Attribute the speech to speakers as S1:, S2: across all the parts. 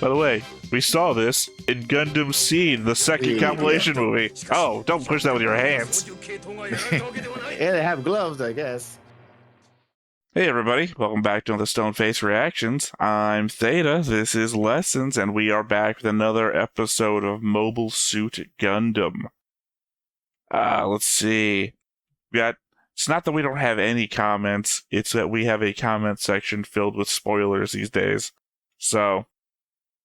S1: By the way, we saw this in Gundam Seed, the second compilation movie. Oh, don't push that with your hands.
S2: Yeah, they have gloves, I guess.
S1: Hey everybody, welcome back to the Stoneface Reactions. I'm Zeta, this is Lessons, and we are back with another episode of Mobile Suit Gundam. Let's see. It's not that we don't have any comments, it's that we have a comment section filled with spoilers these days. So,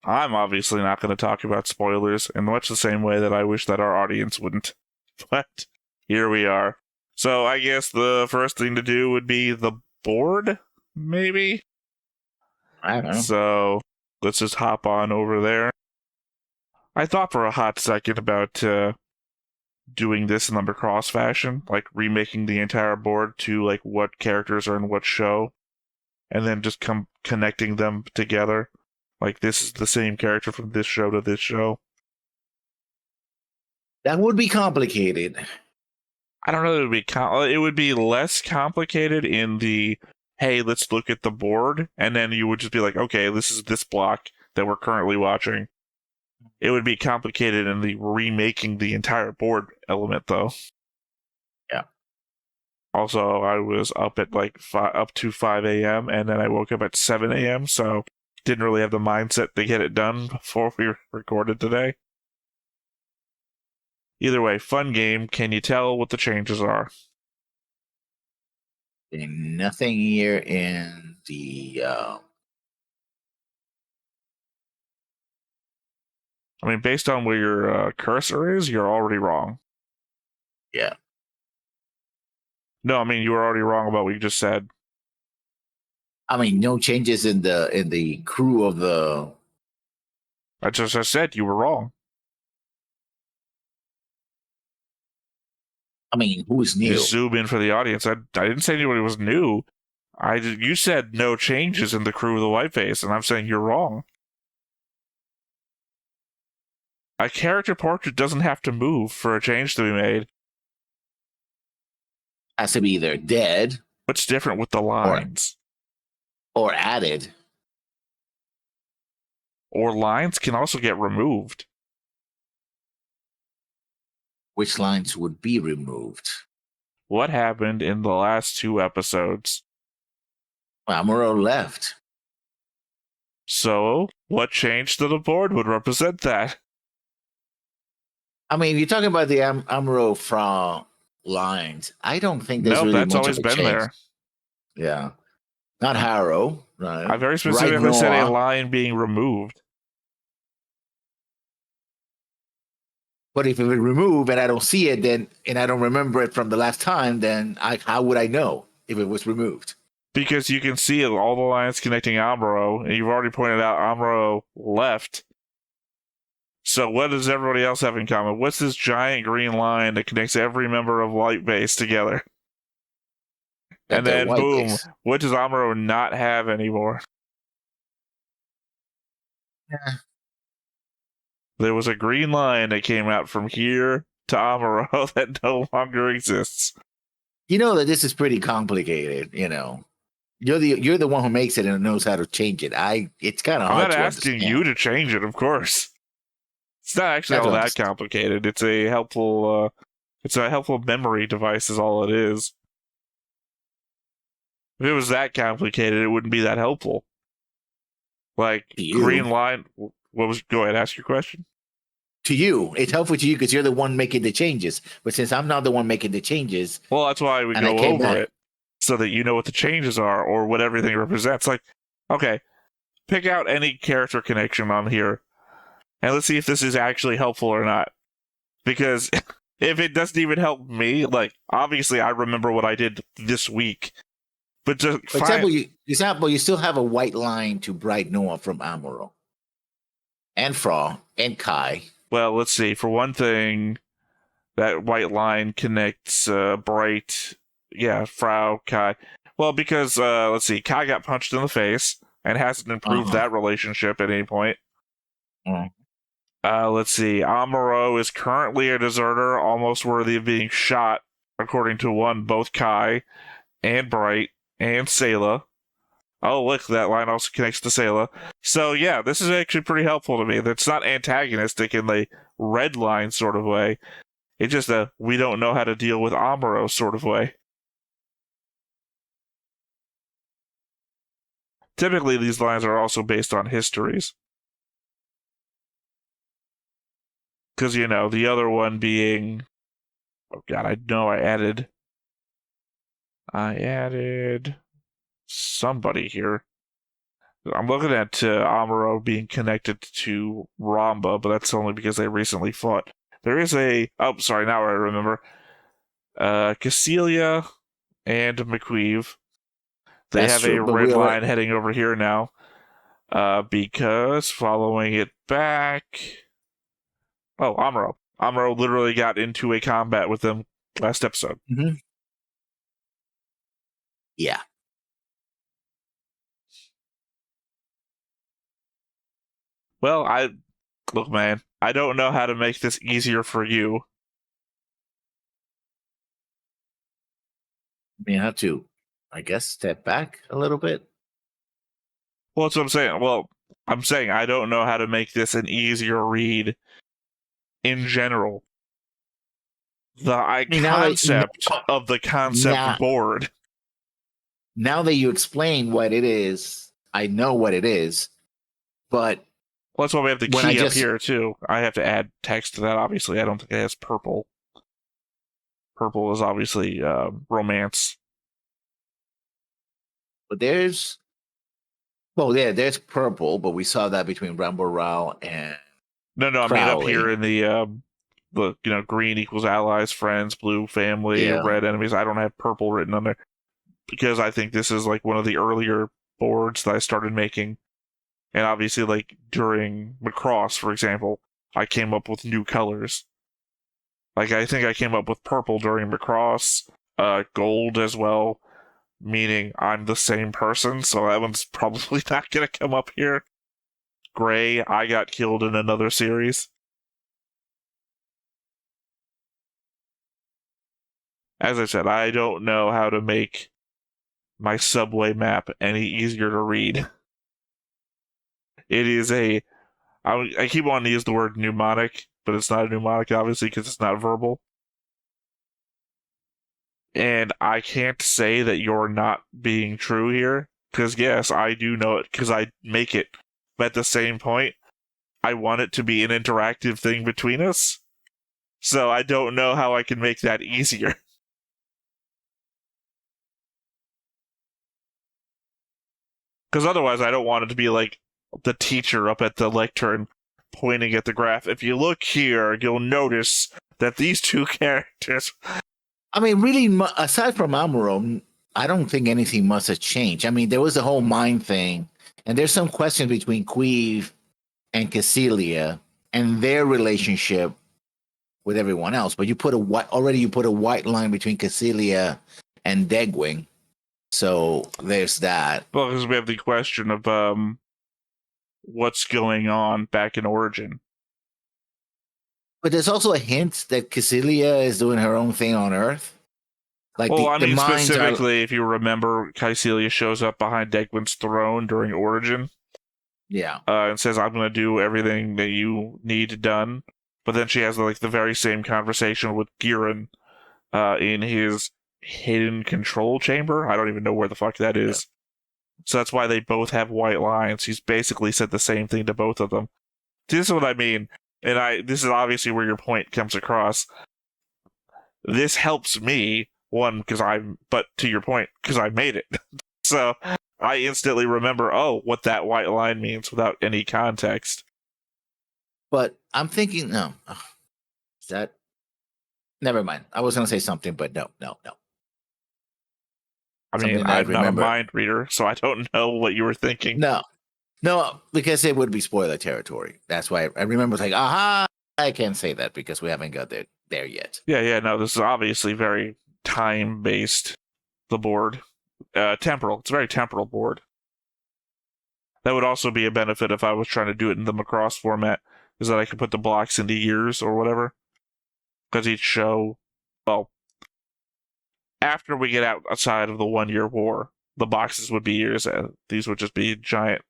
S1: I'm obviously not going to talk about spoilers in much the same way that I wish that our audience wouldn't. But, here we are. So, I guess the first thing to do would be the board, maybe?
S2: I don't know.
S1: So, let's just hop on over there. I thought for a hot second about doing this in the Macross fashion, like remaking the entire board to like what characters are in what show, and then just connecting them together. Like this is the same character from this show to this show.
S2: That would be complicated.
S1: I don't know. It would be less complicated in the hey, let's look at the board, and then you would just be like, okay, this is this block that we're currently watching. It would be complicated in the remaking the entire board element, though.
S2: Yeah.
S1: Also, I was up at like up to 5 a.m. and then I woke up at 7 a.m. So didn't really have the mindset to get it done before we recorded today. Either way, fun game. Can you tell what the changes are?
S2: Nothing here in the.
S1: I mean, based on where your cursor is, you're already wrong.
S2: Yeah.
S1: No, I mean you were already wrong about what you just said.
S2: I mean, no changes in the crew of the.
S1: I said you were wrong.
S2: I mean, who's new?
S1: You zoom in for the audience. I didn't say anybody was new. You said no changes in the crew of the white face, and I'm saying you're wrong. A character portrait doesn't have to move for a change to be made.
S2: Has to be either dead.
S1: What's different with the lines?
S2: Or added.
S1: Or lines can also get removed.
S2: Which lines would be removed?
S1: What happened in the last 2 episodes?
S2: Amuro left.
S1: So, what change to the board would represent that?
S2: I mean, you're talking about the Amuro from lines. I don't think there's really
S1: that's
S2: much
S1: always
S2: of a
S1: been
S2: change.
S1: there.
S2: Yeah. Not Harrow, right?
S1: I very specifically said a line being removed.
S2: But if it was removed and I don't see it, then and I don't remember it from the last time, then how would I know if it was removed?
S1: Because you can see all the lines connecting Amuro, and you've already pointed out Amuro left. So what does everybody else have in common? What's this giant green line that connects every member of Light Base together? And then, boom, what does Amuro not have anymore?
S2: Yeah.
S1: There was a green line that came out from here to Amuro that no longer exists.
S2: You know that this is pretty complicated, you know. You're the one who makes it and knows how to change it. It's kind of hard to understand.
S1: I'm not asking you to change it, of course. It's not actually all that complicated. It's a helpful memory device is all it is. If it was that complicated, it wouldn't be that helpful. Like, green line... Go ahead, ask your question.
S2: To you, it's helpful to you because you're the one making the changes. But since I'm not the one making the changes...
S1: Well, that's why we go over it. So that you know what the changes are or what everything represents. Like, okay, pick out any character connection on here. And let's see if this is actually helpful or not. Because if it doesn't even help me, like, obviously I remember what I did this week. But for
S2: example, you still have a white line to Bright Noah from Amuro. And Fra, and Kai.
S1: Well, let's see. For one thing, that white line connects Bright, Frau, Kai. Well, because, let's see, Kai got punched in the face and hasn't improved that relationship at any point. Let's see, Amuro is currently a deserter, almost worthy of being shot, according to both Kai and Bright and Sayla. Oh, look, that line also connects to Sayla. So, yeah, this is actually pretty helpful to me. It's not antagonistic in the red line sort of way. It's just a we don't know how to deal with Amuro sort of way. Typically, these lines are also based on histories. Because, the other one being... Oh, God, I know I added somebody here. I'm looking at Amuro being connected to Ramba, but that's only because they recently fought. There is oh, sorry, now I remember. Cassilia and McQueeve. They
S2: That's
S1: have
S2: true,
S1: a
S2: but
S1: red line heading over here now. Because following it back... Oh, Amuro. Amuro literally got into a combat with them last episode.
S2: Mm-hmm. Yeah.
S1: Well, look, man, I don't know how to make this easier for you.
S2: You have to, I guess, step back a little bit.
S1: Well, that's what I'm saying. Well, I'm saying I don't know how to make this an easier read in general. The concept of the concept board.
S2: Now that you explain what it is, I know what it is, but...
S1: Well, that's why we have the key up here, too. I have to add text to that, obviously. I don't think it has purple. Purple is obviously romance.
S2: But there's... Well, yeah, there's purple, but we saw that between Ramba Ral and...
S1: No, I mean up here in the green equals allies, friends, blue family, red enemies. I don't have purple written on there because I think this is like one of the earlier boards that I started making. And obviously, like during Macross, for example, I came up with new colors. Like I think I came up with purple during Macross, gold as well, meaning I'm the same person, so that one's probably not gonna come up here. Gray, I got killed in another series. As I said, I don't know how to make my subway map any easier to read. It is I keep wanting to use the word mnemonic, but it's not a mnemonic, obviously, because it's not verbal. And I can't say that you're not being true here, because yes, I do know it, because I make it. But at the same point, I want it to be an interactive thing between us. So I don't know how I can make that easier. Because otherwise, I don't want it to be like the teacher up at the lectern pointing at the graph. If you look here, you'll notice that these two characters...
S2: I mean, really, aside from Amuro, I don't think anything must have changed. I mean, there was a whole mind thing, and there's some questions between Queeve and Cassilia and their relationship with everyone else. But you put a white line between Cassilia and Degwing. So there's that.
S1: Well, because we have the question of what's going on back in Origin.
S2: But there's also a hint that Cassilia is doing her own thing on Earth.
S1: Like, specifically, if you remember, Cassilia shows up behind Degwin's throne during Origin.
S2: Yeah.
S1: And says, I'm going to do everything that you need done. But then she has like the very same conversation with Giran in his hidden control chamber. I don't even know where the fuck that is. Yeah. So that's why they both have white lines. He's basically said the same thing to both of them. This is what I mean. And this is obviously where your point comes across. This helps me, one, but to your point, because I made it. So I instantly remember, what that white line means without any context.
S2: But I'm thinking, no. Is that... Never mind. I was going to say something, but no.
S1: I mean, I'm not a mind reader, so I don't know what you were thinking.
S2: No, because it would be spoiler territory. That's why I remember like, aha, I can't say that because we haven't got there yet.
S1: Yeah, no, this is obviously very time-based, the board. Temporal. It's a very temporal board. That would also be a benefit if I was trying to do it in the Macross format, is that I could put the blocks into years or whatever. Because each show, after we get outside of the 1 year war, the boxes would be years. These would just be giant.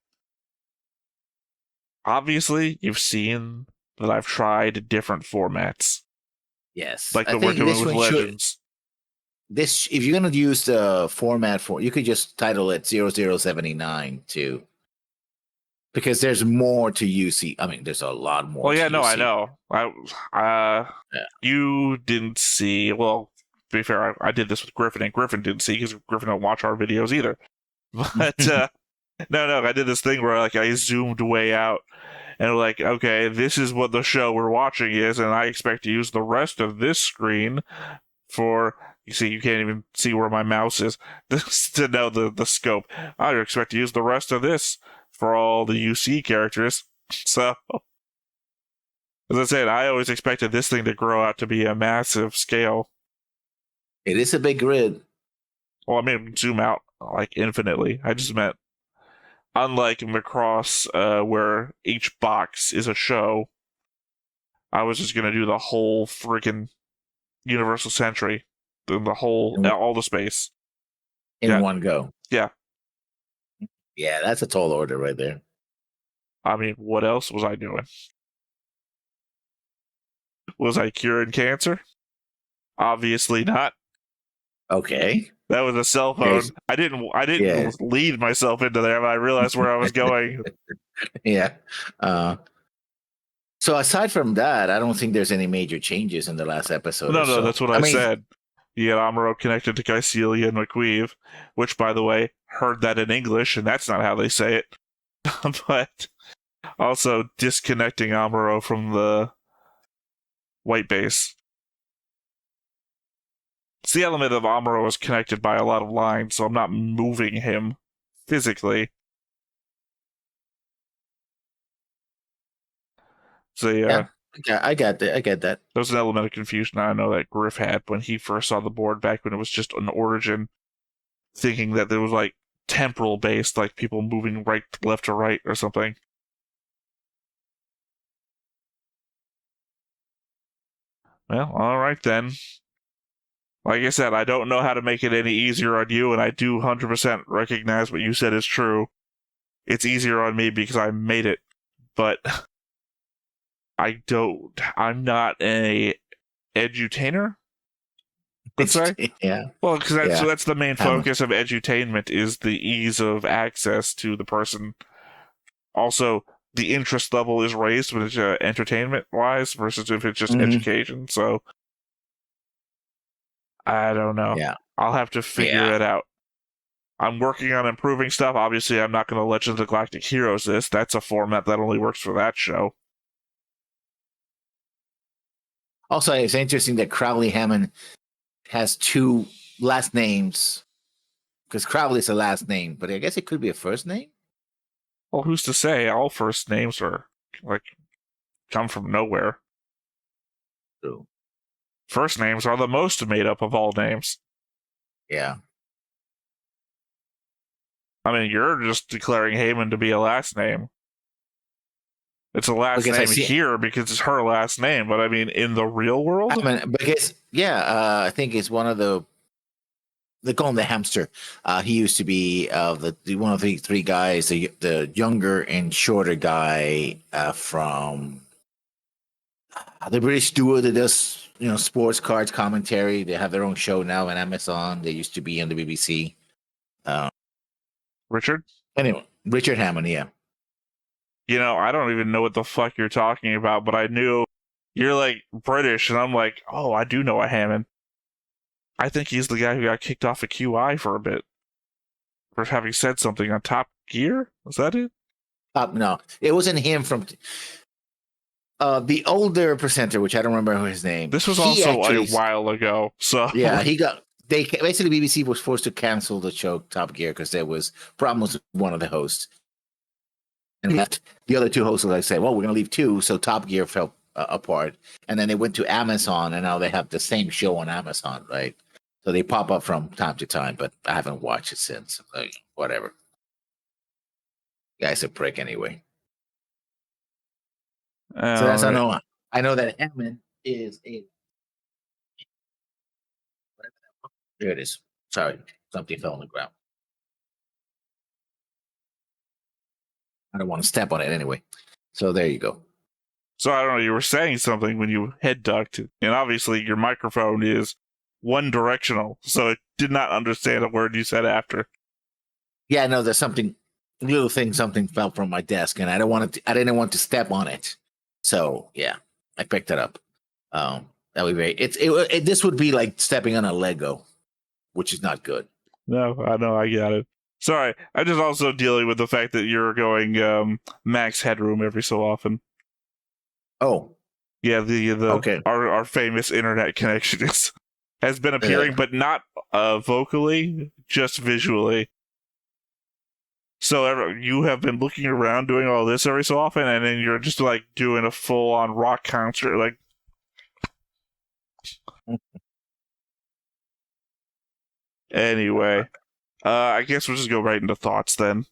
S1: Obviously, you've seen that I've tried different formats,
S2: Yes,
S1: like
S2: I
S1: that we're
S2: think
S1: doing
S2: this
S1: with
S2: one should.
S1: Legends.
S2: This, if you're gonna use the format for, you could just title it 0079 too, because there's more to UC. I mean, there's a lot more.
S1: Well, yeah,
S2: to
S1: no, I
S2: UC.
S1: know.
S2: Yeah.
S1: You didn't see. Well, to be fair, I did this with Griffin, and Griffin didn't see because Griffin don't watch our videos either. But no, I did this thing where like I zoomed way out and like, okay, this is what the show we're watching is, and I expect to use the rest of this screen for. You see, you can't even see where my mouse is to know the scope. I expect to use the rest of this for all the UC characters. So, as I said, I always expected this thing to grow out to be a massive scale.
S2: It is a big grid.
S1: Well, I mean, zoom out like infinitely. I just meant, unlike Macross, where each box is a show, I was just gonna do the whole freaking Universal Century, the whole, all the space
S2: in one go.
S1: Yeah.
S2: Yeah, that's a tall order right there.
S1: I mean, what else was I doing? Was I curing cancer? Obviously not.
S2: Okay.
S1: That was a cell phone. I didn't lead myself into there, but I realized where I was going.
S2: Yeah. So aside from that, I don't think there's any major changes in the last episode.
S1: No,
S2: so.
S1: that's what I said. You get Amuro connected to Caecilia and McQueeve, which, by the way, heard that in English, and that's not how they say it. But also disconnecting Amuro from the white base. It's the element of Amuro is connected by a lot of lines, so I'm not moving him physically. So yeah,
S2: I get that.
S1: There was an element of confusion I know that Griff had when he first saw the board back when it was just an origin, thinking that there was like temporal based, like people moving right, left to right or something. Well, all right then. Like I said, I don't know how to make it any easier on you, and I do 100% recognize what you said is true. It's easier on me because I made it, but I'm not a edutainer, let's say.
S2: Yeah.
S1: Well, because that's the main focus of edutainment is the ease of access to the person. Also, the interest level is raised when it's entertainment-wise versus if it's just education, so I don't know.
S2: Yeah.
S1: I'll have to figure it out. I'm working on improving stuff. Obviously, I'm not going to Legends of Galactic Heroes this. That's a format that only works for that show.
S2: Also, it's interesting that Crowley Hammond has two last names, because Crowley is a last name, but I guess it could be a first name.
S1: Well, who's to say? All first names are like come from nowhere.
S2: True.
S1: First names are the most made up of all names.
S2: Yeah.
S1: I mean, you're just declaring Heyman to be a last name. It's a last name here because it's her last name, but I mean, in the real world?
S2: I mean, because, I think it's one of they call him the hamster. He used to be one of the three guys, the younger and shorter guy from the British duo that does sports cards commentary. They have their own show now on Amazon. They used to be on the BBC.
S1: Richard?
S2: Anyway, Richard Hammond, yeah.
S1: I don't even know what the fuck you're talking about, but I knew you're like British, and I'm like, oh, I do know a Hammond. I think he's the guy who got kicked off of QI for a bit for having said something on Top Gear. Was that it?
S2: No, it wasn't him from the older presenter, which I don't remember his name.
S1: This was also a while ago, so
S2: yeah, basically BBC was forced to cancel the show Top Gear because there was problems with one of the hosts. And left the other two hosts, like I said, well, we're going to leave two. So Top Gear fell apart. And then they went to Amazon, and now they have the same show on Amazon, right? So they pop up from time to time, but I haven't watched it since. Like, whatever. Guy's a prick anyway. So that's right. I know that Hammond is a. There it is. Sorry, something fell on the ground. I don't want to step on it anyway. So there you go.
S1: So I don't know, you were saying something when you head ducked, and obviously your microphone is one directional, so it did not understand a word you said after.
S2: Yeah, no, there's something something fell from my desk, and I didn't want to step on it. So yeah, I picked it up. That would be this would be like stepping on a Lego, which is not good.
S1: No, I know, I got it. Sorry, I'm just also dealing with the fact that you're going max headroom every so often.
S2: Oh,
S1: yeah, the
S2: okay.
S1: Our famous internet connection has been appearing, but not vocally, just visually. So you have been looking around doing all this every so often, and then you're just like doing a full-on rock concert, like. Anyway, I guess we'll just go right into thoughts then.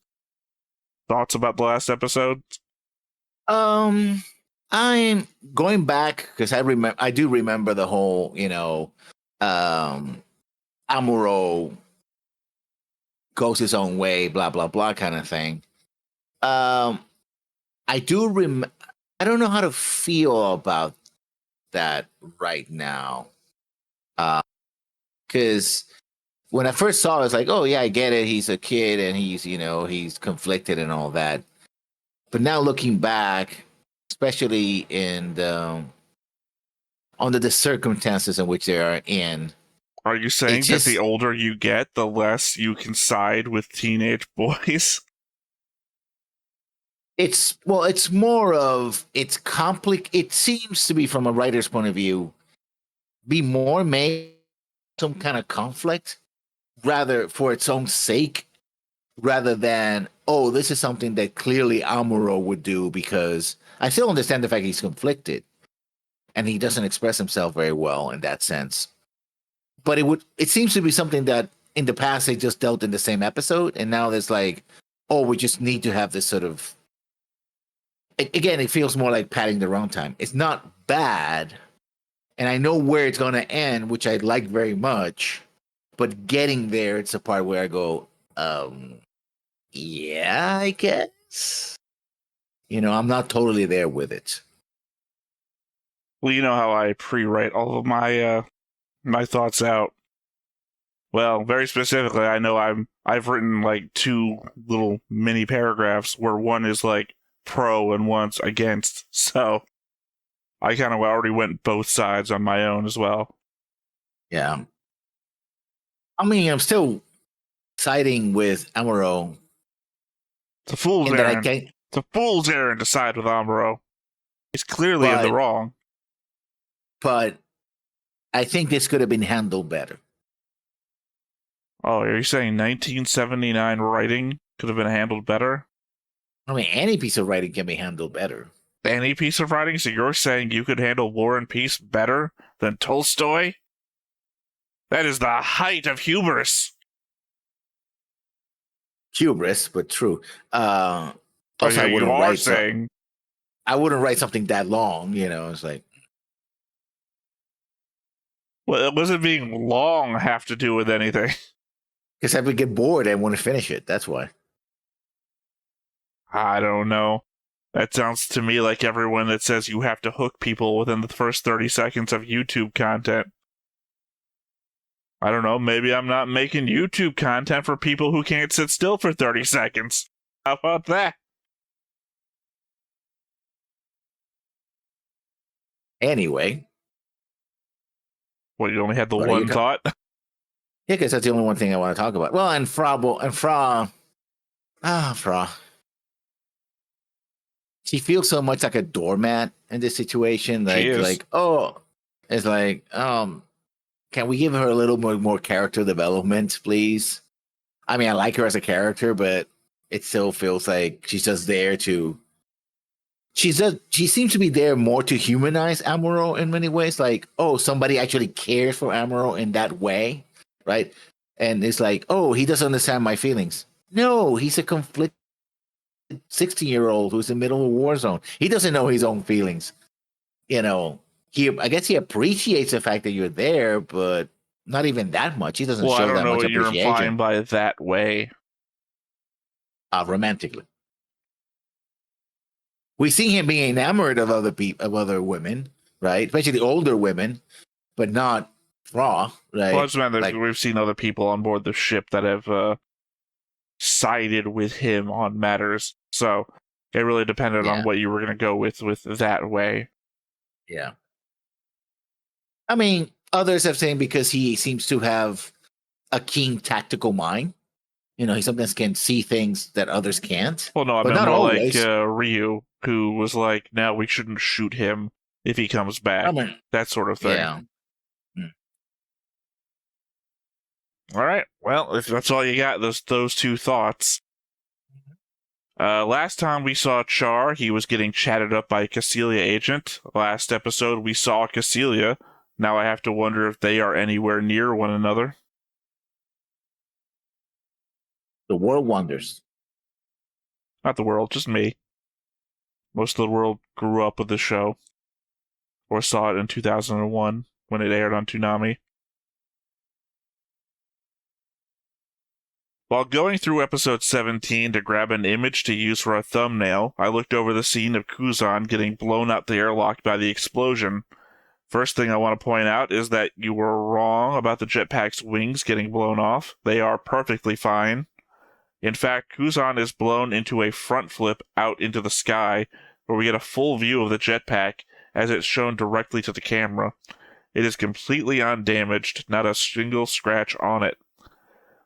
S1: Thoughts about the last episode?
S2: I'm going back because I do remember the whole, Amuro goes his own way, blah blah blah kind of thing. I do I don't know how to feel about that right now. Because when I first saw it, I was like, oh yeah, I get it. He's a kid and he's conflicted and all that. But now looking back, especially under the circumstances in which they are in.
S1: Are you saying that the older you get, the less you can side with teenage boys?
S2: It's more of it seems to be, from a writer's point of view, be more made some kind of conflict rather for its own sake, rather than, oh, this is something that clearly Amuro would do, because I still understand the fact he's conflicted and he doesn't express himself very well in that sense. But it seems to be something that in the past they just dealt in the same episode, and now there's like, oh, we just need to have this sort of. Again, it feels more like padding the runtime. It's not bad, and I know where it's going to end, which I like very much. But getting there, it's a part where I go, yeah, I guess. I'm not totally there with it.
S1: Well, you know how I pre-write all of my my thoughts out. Well, very specifically, I know I've written like 2 little mini paragraphs where one is like pro and one's against. So I kind of already went both sides on my own as well.
S2: Yeah. I mean, I'm still siding with Amuro.
S1: It's a fool's errand. It's a fool's errand to side with Amuro. He's clearly in the wrong.
S2: But I think this could have been handled better.
S1: Oh, are you saying 1979 writing could have been handled better?
S2: I mean, any piece of writing can be handled better.
S1: Any piece of writing? So you're saying you could handle War and Peace better than Tolstoy? That is the height of hubris.
S2: Hubris, but true.
S1: Also, I wouldn't
S2: write something that long. It's like.
S1: Well, wasn't being long have to do with anything?
S2: Because I would get bored and want to finish it. That's why.
S1: I don't know. That sounds to me like everyone that says you have to hook people within the first 30 seconds of YouTube content. I don't know, maybe I'm not making YouTube content for people who can't sit still for 30 seconds. How about that?
S2: Anyway.
S1: Well, you only had the one thought?
S2: Yeah, because that's the only one thing I want to talk about. Well, and Fra. She feels so much like a doormat in this situation. It's like, can we give her a little more character development, please? I mean, I like her as a character, but it still feels like she's just there to. She seems to be there more to humanize Amuro in many ways. Like, oh, somebody actually cares for Amuro in that way, right? And it's like, oh, he doesn't understand my feelings. No, he's a conflicted 16-year-old who's in the middle of a war zone. He doesn't know his own feelings. I guess he appreciates the fact that you're there, but not even that much. He doesn't show that much appreciation. Well, I don't know what you're
S1: implying by that way.
S2: Romantically. We see him being enamored of other people, of other women, right? Especially older women, but not Raw, right?
S1: Well, I just meant that we've seen other people on board the ship that have sided with him on matters. So it really depended on what you were going to go with that way.
S2: Yeah. I mean, others have said because he seems to have a keen tactical mind. You know, he sometimes can see things that others can't.
S1: Well, no, I
S2: but
S1: meant
S2: not
S1: more
S2: always.
S1: like Ryu, who was like, "No, we shouldn't shoot him if he comes back."
S2: I mean,
S1: that sort of thing.
S2: Yeah.
S1: All right. Well, if that's all you got, those two thoughts. Last time we saw Char, he was getting chatted up by a Cassilia agent. Last episode, we saw Cassilia. Now I have to wonder if they are anywhere near one another.
S2: The world wonders.
S1: Not the world, just me. Most of the world grew up with the show. Or saw it in 2001 when it aired on Toonami. While going through episode 17 to grab an image to use for a thumbnail, I looked over the scene of Kuzan getting blown out the airlock by the explosion. First thing I want to point out is that you were wrong about the jetpack's wings getting blown off. They are perfectly fine. In fact, Kuzan is blown into a front flip out into the sky, where we get a full view of the jetpack as it's shown directly to the camera. It is completely undamaged, not a single scratch on it.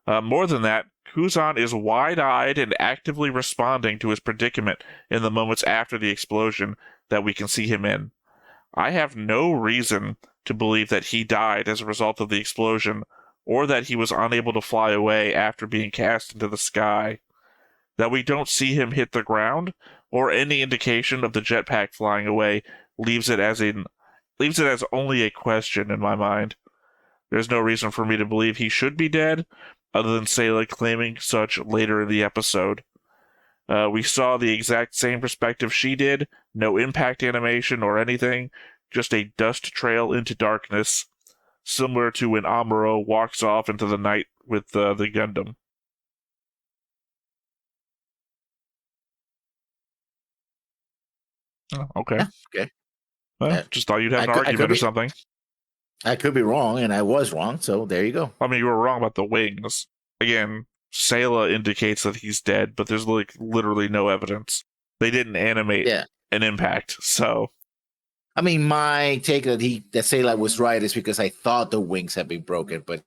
S1: More than that, Kuzan is wide-eyed and actively responding to his predicament in the moments after the explosion that we can see him in. I have no reason to believe that he died as a result of the explosion, or that he was unable to fly away after being cast into the sky. That we don't see him hit the ground, or any indication of the jetpack flying away, leaves it as only a question in my mind. There's no reason for me to believe he should be dead, other than Sayla claiming such later in the episode. We saw the exact same perspective she did, no impact animation or anything, just a dust trail into darkness, similar to when Amuro walks off into the night with the Gundam. Oh, okay.
S2: Yeah, okay.
S1: Well, just thought you'd have an argument or something.
S2: I could be wrong, and I was wrong, so there you go.
S1: I mean, you were wrong about the wings. Again, Sayla indicates that he's dead, but there's literally no evidence. They didn't animate an impact, so...
S2: I mean, my take that Sayla was right is because I thought the wings had been broken, but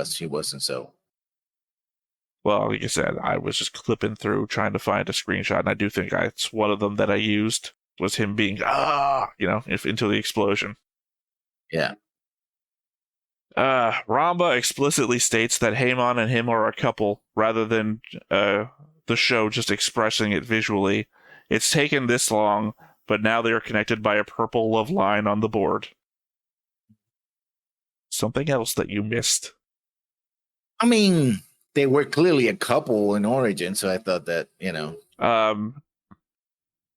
S2: she wasn't so.
S1: Well, like I said, I was just clipping through trying to find a screenshot, and I do think it's one of them that I used was him being, into the explosion.
S2: Yeah.
S1: Ramba explicitly states that Haemon and him are a couple, rather than the show just expressing it visually. It's taken this long, but now they are connected by a purple love line on the board. Something else that you missed.
S2: I mean, they were clearly a couple in origin, so I thought that,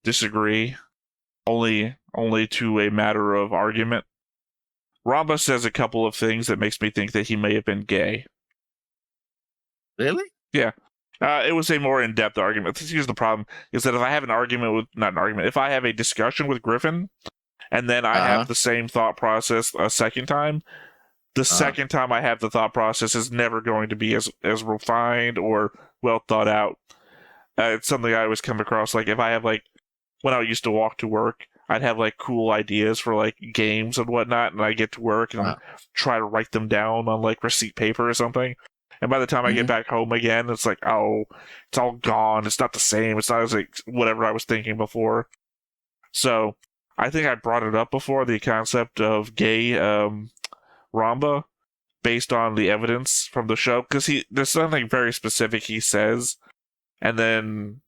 S1: Disagree. Only to a matter of argument. Ramba says a couple of things that makes me think that he may have been gay.
S2: Really?
S1: Yeah. It was a more in-depth argument. Here's the problem, is that if I have if I have a discussion with Griffin, and then I have the same thought process a second time, the second time I have the thought process is never going to be as refined or well thought out. It's something I always come across, if I have, when I used to walk to work, I'd have, cool ideas for, games and whatnot, and I get to work and try to write them down on, receipt paper or something. And by the time I get back home again, it's it's all gone. It's not the same. It's not as whatever I was thinking before. So I think I brought it up before, the concept of gay Ramba, based on the evidence from the show, because there's something very specific he says, and then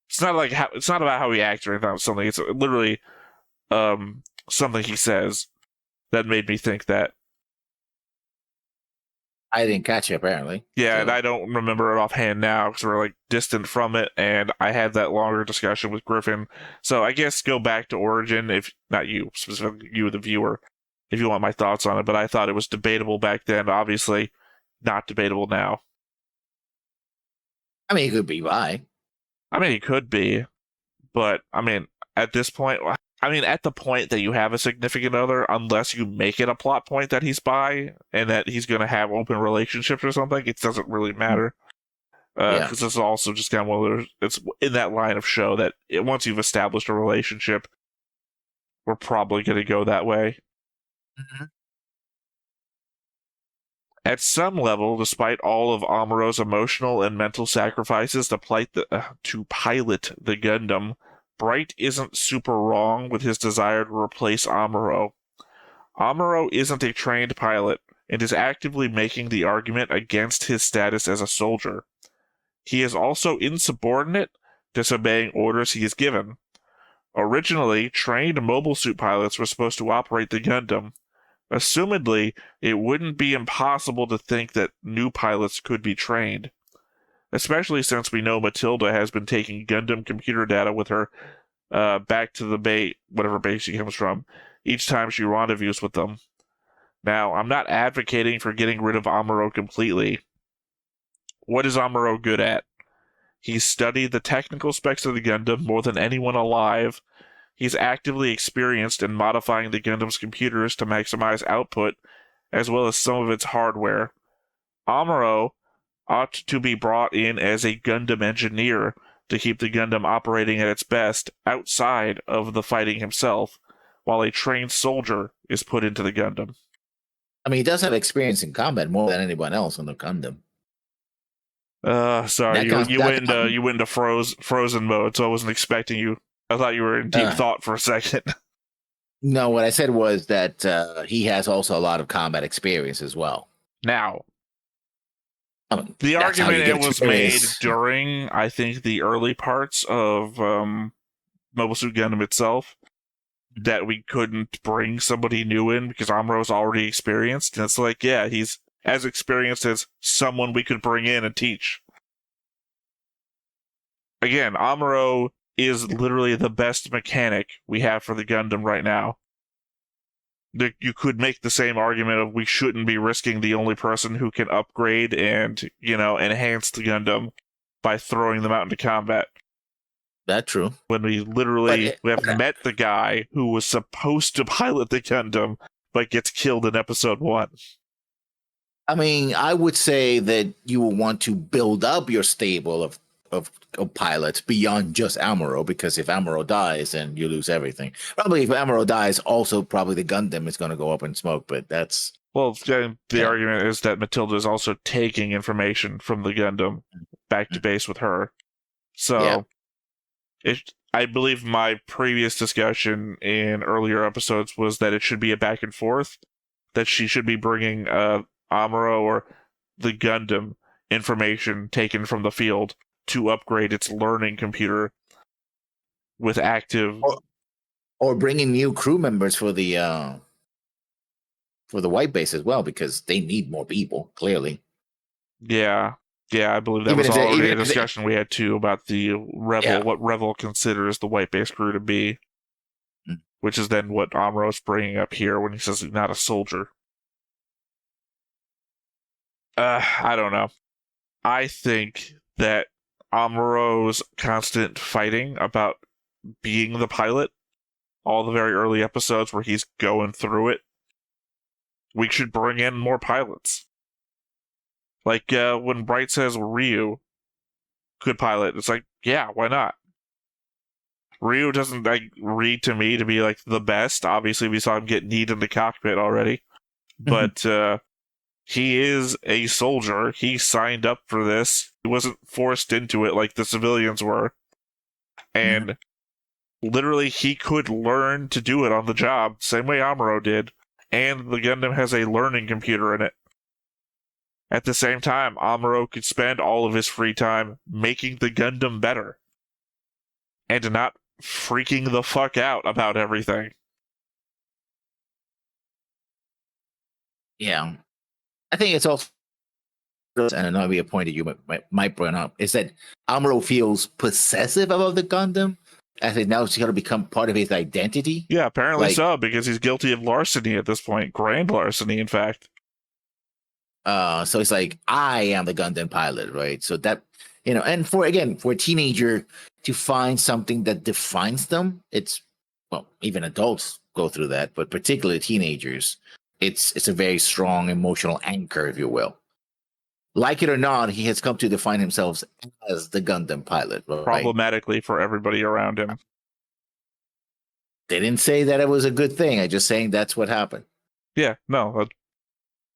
S1: it's not about how he acts or anything. Something. It's literally something he says that made me think that.
S2: I didn't catch it, apparently.
S1: Yeah, and I don't remember it offhand now because we're distant from it, and I had that longer discussion with Griffin. So I guess go back to Origin, if not you, specifically you, the viewer, if you want my thoughts on it. But I thought it was debatable back then. Obviously, not debatable now.
S2: I mean, he could be bi.
S1: I mean, he could be. But I mean, at this point, at the point that you have a significant other, unless you make it a plot point that he's bi and that he's going to have open relationships or something, it doesn't really matter. Because this is also just kind of one of those, it's in that line of show that once you've established a relationship, we're probably going to go that way.
S2: Mm-hmm.
S1: At some level, despite all of Amuro's emotional and mental sacrifices to pilot the Gundam, Bright isn't super wrong with his desire to replace Amuro. Amuro isn't a trained pilot and is actively making the argument against his status as a soldier. He is also insubordinate, disobeying orders he is given. Originally, trained mobile suit pilots were supposed to operate the Gundam. Assumedly, it wouldn't be impossible to think that new pilots could be trained, especially since we know Matilda has been taking Gundam computer data with her back to the whatever base she comes from, each time she rendezvous with them. Now, I'm not advocating for getting rid of Amuro completely. What is Amuro good at? He's studied the technical specs of the Gundam more than anyone alive. He's actively experienced in modifying the Gundam's computers to maximize output, as well as some of its hardware. Amuro ought to be brought in as a Gundam engineer to keep the Gundam operating at its best outside of the fighting himself, while a trained soldier is put into the Gundam.
S2: I mean, he does have experience in combat more than anyone else on the Gundam.
S1: Sorry, you went into frozen mode, so I wasn't expecting you. I thought you were in deep thought for a second.
S2: No, what I said was that he has also a lot of combat experience as well.
S1: Now, the argument was made during, I think, the early parts of Mobile Suit Gundam itself, that we couldn't bring somebody new in because Amuro's already experienced. And it's like, yeah, he's as experienced as someone we could bring in and teach. Again, Amuro is literally the best mechanic we have for the Gundam right now. You could make the same argument of we shouldn't be risking the only person who can upgrade and, enhance the Gundam by throwing them out into combat.
S2: That's true.
S1: When we have met the guy who was supposed to pilot the Gundam, but gets killed in episode 1.
S2: I mean, I would say that you will want to build up your stable of pilots beyond just Amuro, because if Amuro dies, then you lose everything. Probably if Amuro dies, also probably the Gundam is going to go up in smoke, but that's...
S1: Well, the argument is that Matilda is also taking information from the Gundam back to base with her. So, I believe my previous discussion in earlier episodes was that it should be a back and forth, that she should be bringing Amuro or the Gundam information taken from the field to upgrade its learning computer with active...
S2: Or bringing new crew members for the white base as well, because they need more people, clearly.
S1: Yeah, I believe that was already a discussion we had too about the Rebel, what Rebel considers the white base crew to be, which is then what Amuro's bringing up here when he says he's not a soldier. I don't know. I think that Amuro's constant fighting about being the pilot, all the very early episodes where he's going through it, we should bring in more pilots. Like when Bright says Ryu could pilot, it's like, yeah, why not? Ryu doesn't read to me to be like the best. Obviously, we saw him get kneed in the cockpit already, but he is a soldier. He signed up for this. He wasn't forced into it like the civilians were. And literally, he could learn to do it on the job, same way Amuro did. And the Gundam has a learning computer in it. At the same time, Amuro could spend all of his free time making the Gundam better. And not freaking the fuck out about everything.
S2: Yeah. I think it's also, and another point that you might bring up, is that Amuro feels possessive about the Gundam, as it now it's going to become part of his identity.
S1: Yeah, apparently so, because he's guilty of larceny at this point. Grand larceny, in fact.
S2: So it's like, I am the Gundam pilot, right? So that, and for a teenager to find something that defines them. It's, well, even adults go through that, but particularly teenagers, it's a very strong emotional anchor, if you will. Like it or not, he has come to define himself as the Gundam pilot. Right?
S1: Problematically for everybody around him.
S2: They didn't say that it was a good thing. I just saying that's what happened.
S1: Yeah, no.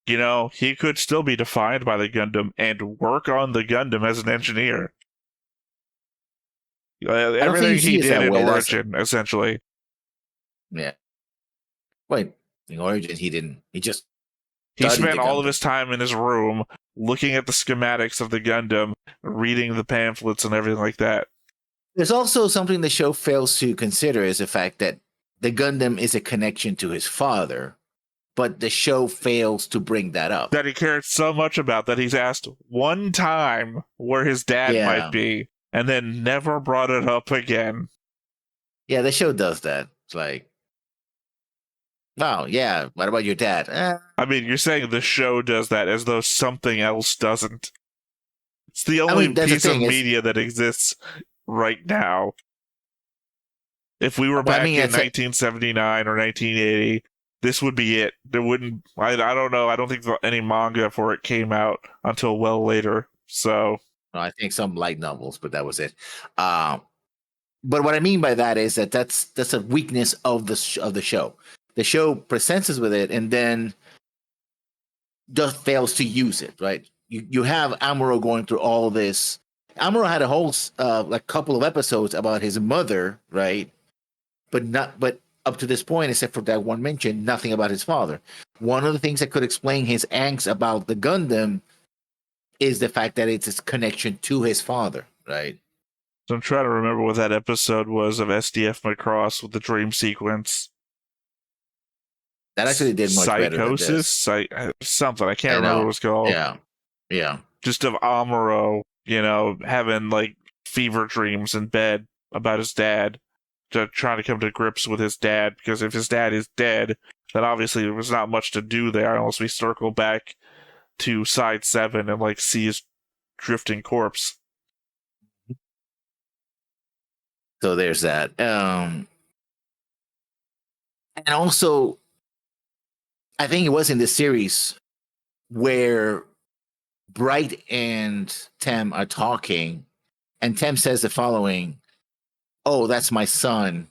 S1: You know, he could still be defined by the Gundam and work on the Gundam as an engineer. Everything he did in Origin, essentially.
S2: Yeah. Wait, in Origin, he didn't. He just.
S1: He spent all of his time in his room looking at the schematics of the Gundam, reading the pamphlets and everything like that.
S2: There's also something the show fails to consider is the fact that the Gundam is a connection to his father, but the show fails to bring that up.
S1: That he cared so much about that he's asked one time where his dad might be, and then never brought it up again.
S2: Yeah, the show does that. It's like, wow, yeah, what about your dad?
S1: I mean, you're saying the show does that as though something else doesn't. It's the only piece of media that exists right now. If we were back in 1979 or 1980, this would be it. There wouldn't. I don't know. I don't think any manga for it came out until well later. So
S2: I think some light novels, but that was it. But what I mean by that is that's a weakness of the show. The show presents us with it and then just fails to use it. Right? You have Amuro going through all this. Amuro had a whole couple of episodes about his mother, right? But up to this point, except for that one mention, nothing about his father. One of the things that could explain his angst about the Gundam is the fact that it's his connection to his father, right?
S1: So I'm trying to remember what that episode was of SDF Macross with the dream sequence.
S2: That actually did much better than this.
S1: Something. I can't remember what it was called.
S2: Yeah.
S1: Just of Amuro, having like fever dreams in bed about his dad, trying to come to grips with his dad, because if his dad is dead, then obviously there was not much to do there unless we circle back to Side 7 and see his drifting corpse.
S2: So there's that. And also, I think it was in the series where Bright and Tem are talking, and Tem says the following: "Oh, that's my son.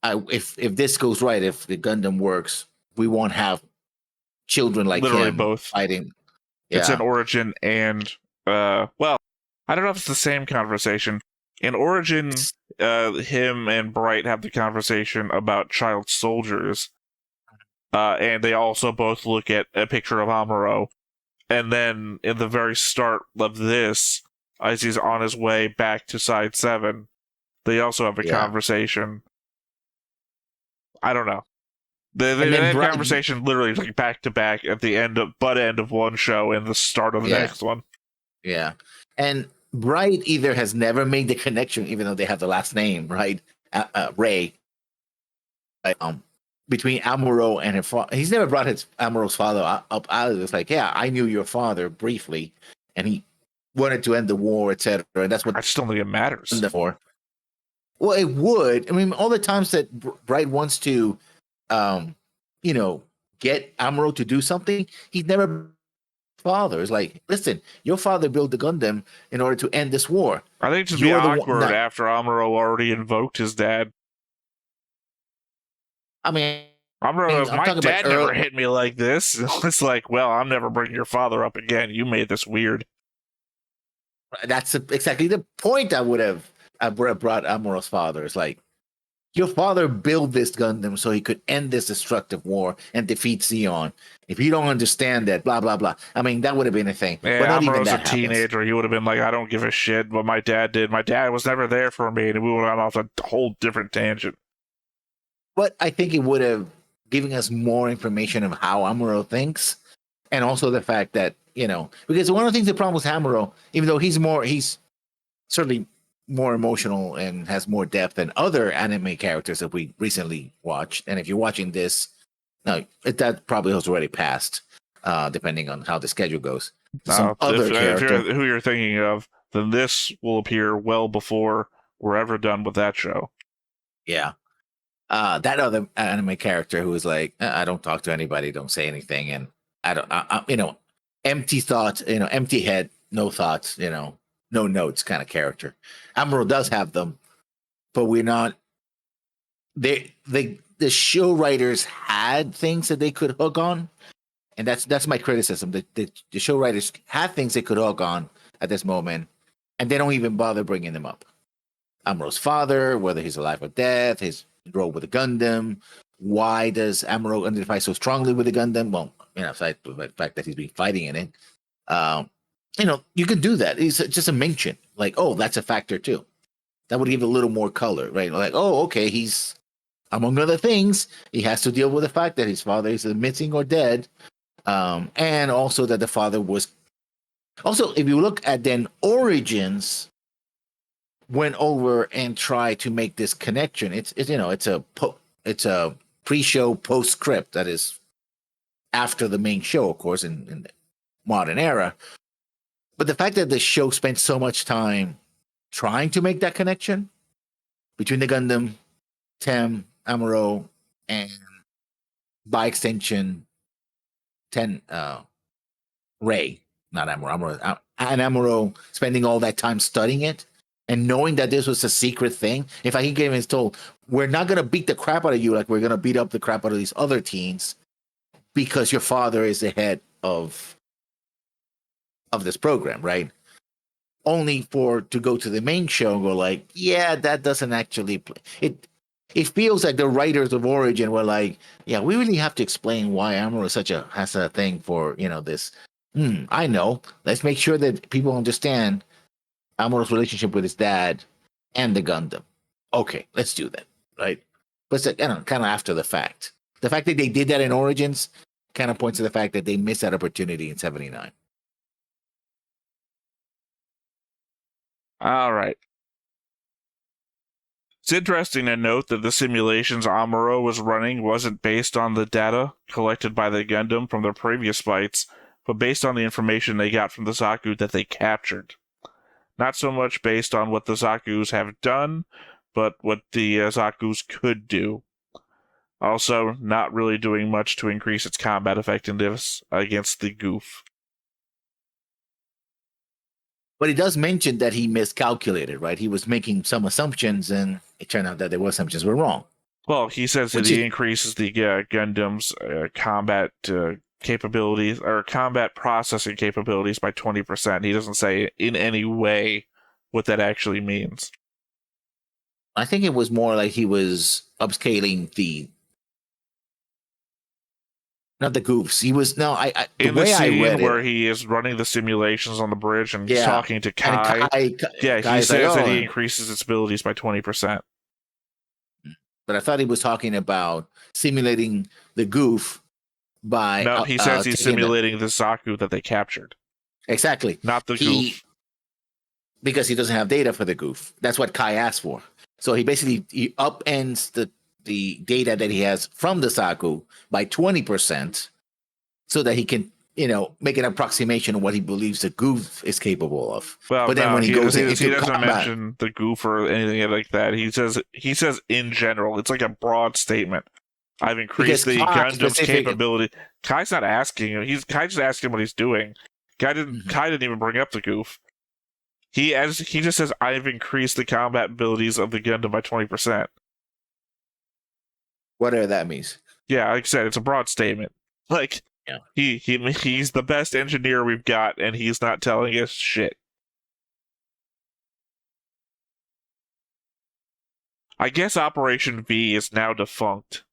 S2: If this goes right, if the Gundam works, we won't have children like
S1: literally
S2: him
S1: both
S2: fighting."
S1: Yeah. It's in Origin and well, I don't know if it's the same conversation. In Origin, him and Bright have the conversation about child soldiers. And they also both look at a picture of Amuro. And then in the very start of this, as he's on his way back to Side 7, they also have a conversation. I don't know. They have a conversation literally back to back at the end of one show and the start of the next one. Yeah.
S2: And Bright either has never made the connection, even though they have the last name, right? Ray. Between Amuro and his father. He's never brought Amuro's father up out of this. Like, yeah, I knew your father briefly, and he wanted to end the war, etc. And that's what
S1: I just don't think it matters.
S2: For. Well, it would. I mean, all the times that Bright wants to, get Amuro to do something, he's never father. It's like, listen, your father built the Gundam in order to end this war.
S1: I think it'd be awkward after Amuro already invoked his dad.
S2: I mean,
S1: Amuro goes, my dad never hit me like this. It's like, well, I'm never bringing your father up again. You made this weird.
S2: That's exactly the point I would have brought Amuro's father. It's like, your father built this Gundam so he could end this destructive war and defeat Zeon. If you don't understand that, blah, blah, blah. I mean, that would have been a thing.
S1: Yeah, but not even that a teenager. He would have been like, I don't give a shit what my dad did. My dad was never there for me, and we would have gone off a whole different tangent.
S2: But I think it would have given us more information of how Amuro thinks, and also the fact that, because one of the things, the problem with Amuro, even though he's certainly more emotional and has more depth than other anime characters that we recently watched. And if you're watching this, no, that probably has already passed, depending on how the schedule goes.
S1: Who you're thinking of, then this will appear well before we're ever done with that show.
S2: Yeah. That other anime character who was like, I don't talk to anybody, don't say anything, and empty thoughts, empty head, no thoughts, no notes kind of character. Amuro does have them, but we're not. The show writers had things that they could hook on, and that's my criticism. The show writers had things they could hook on at this moment, and they don't even bother bringing them up. Amuro's father, whether he's alive or dead, his role with the Gundam. Why does Amuro identify so strongly with the Gundam? Well, aside from the fact that he's been fighting in it, you can do that. It's just a mention, like, oh, that's a factor too. That would give a little more color, right? Like, oh, okay, he's, among other things, he has to deal with the fact that his father is missing or dead, and also that the father was. Also, if you look at then Origins, went over and tried to make this connection. It's a pre-show postscript that is after the main show, of course, in the modern era. But the fact that the show spent so much time trying to make that connection between the Gundam, Tem, Amuro, and by extension, Rei, not Amuro, and Amuro spending all that time studying it and knowing that this was a secret thing. In fact, he gave his told, we're not going to beat the crap out of you like we're going to beat up the crap out of these other teens because your father is the head of this program, right? Only to go to the main show and go like, yeah, that doesn't actually play. It feels like the writers of Origin were like, yeah, we really have to explain why Amuro has a thing for, this. I know. Let's make sure that people understand Amuro's relationship with his dad and the Gundam. Okay, let's do that, right? But it's kind of after the fact. The fact that they did that in Origins kind of points to the fact that they missed that opportunity in 79.
S1: All right. It's interesting to note that the simulations Amuro was running wasn't based on the data collected by the Gundam from their previous fights, but based on the information they got from the Zaku that they captured. Not so much based on what the Zakus have done, but what the Zakus could do. Also, not really doing much to increase its combat effectiveness against the goof.
S2: But he does mention that he miscalculated, right? He was making some assumptions, and it turned out that their assumptions were wrong.
S1: Well, he says that he increases the Gundam's combat capabilities or combat processing capabilities by 20%. He doesn't say in any way what that actually means.
S2: I think it was more like he was upscaling not the goofs. He was
S1: in the scene where he is running the simulations on the bridge and talking to Kai. He says that he increases its abilities by 20%.
S2: But I thought he was talking about simulating the goof by.
S1: No, he says he's simulating the Zaku that they captured.
S2: Exactly,
S1: not the goof,
S2: because he doesn't have data for the goof. That's what Kai asked for. So he basically upends the data that he has from the Zaku by 20%, so that he can, make an approximation of what he believes the goof is capable of.
S1: Well, but then when he doesn't mention the goof or anything like that. He says in general, it's like a broad statement. I've increased the Gundam's capability. Kai's not asking him. Kai's just asking what he's doing. Kai didn't even bring up the goof. He just says, I've increased the combat abilities of the Gundam by 20%.
S2: Whatever that means.
S1: Yeah, like I said, it's a broad statement. Like, he's the best engineer we've got, and he's not telling us shit. I guess Operation V is now defunct.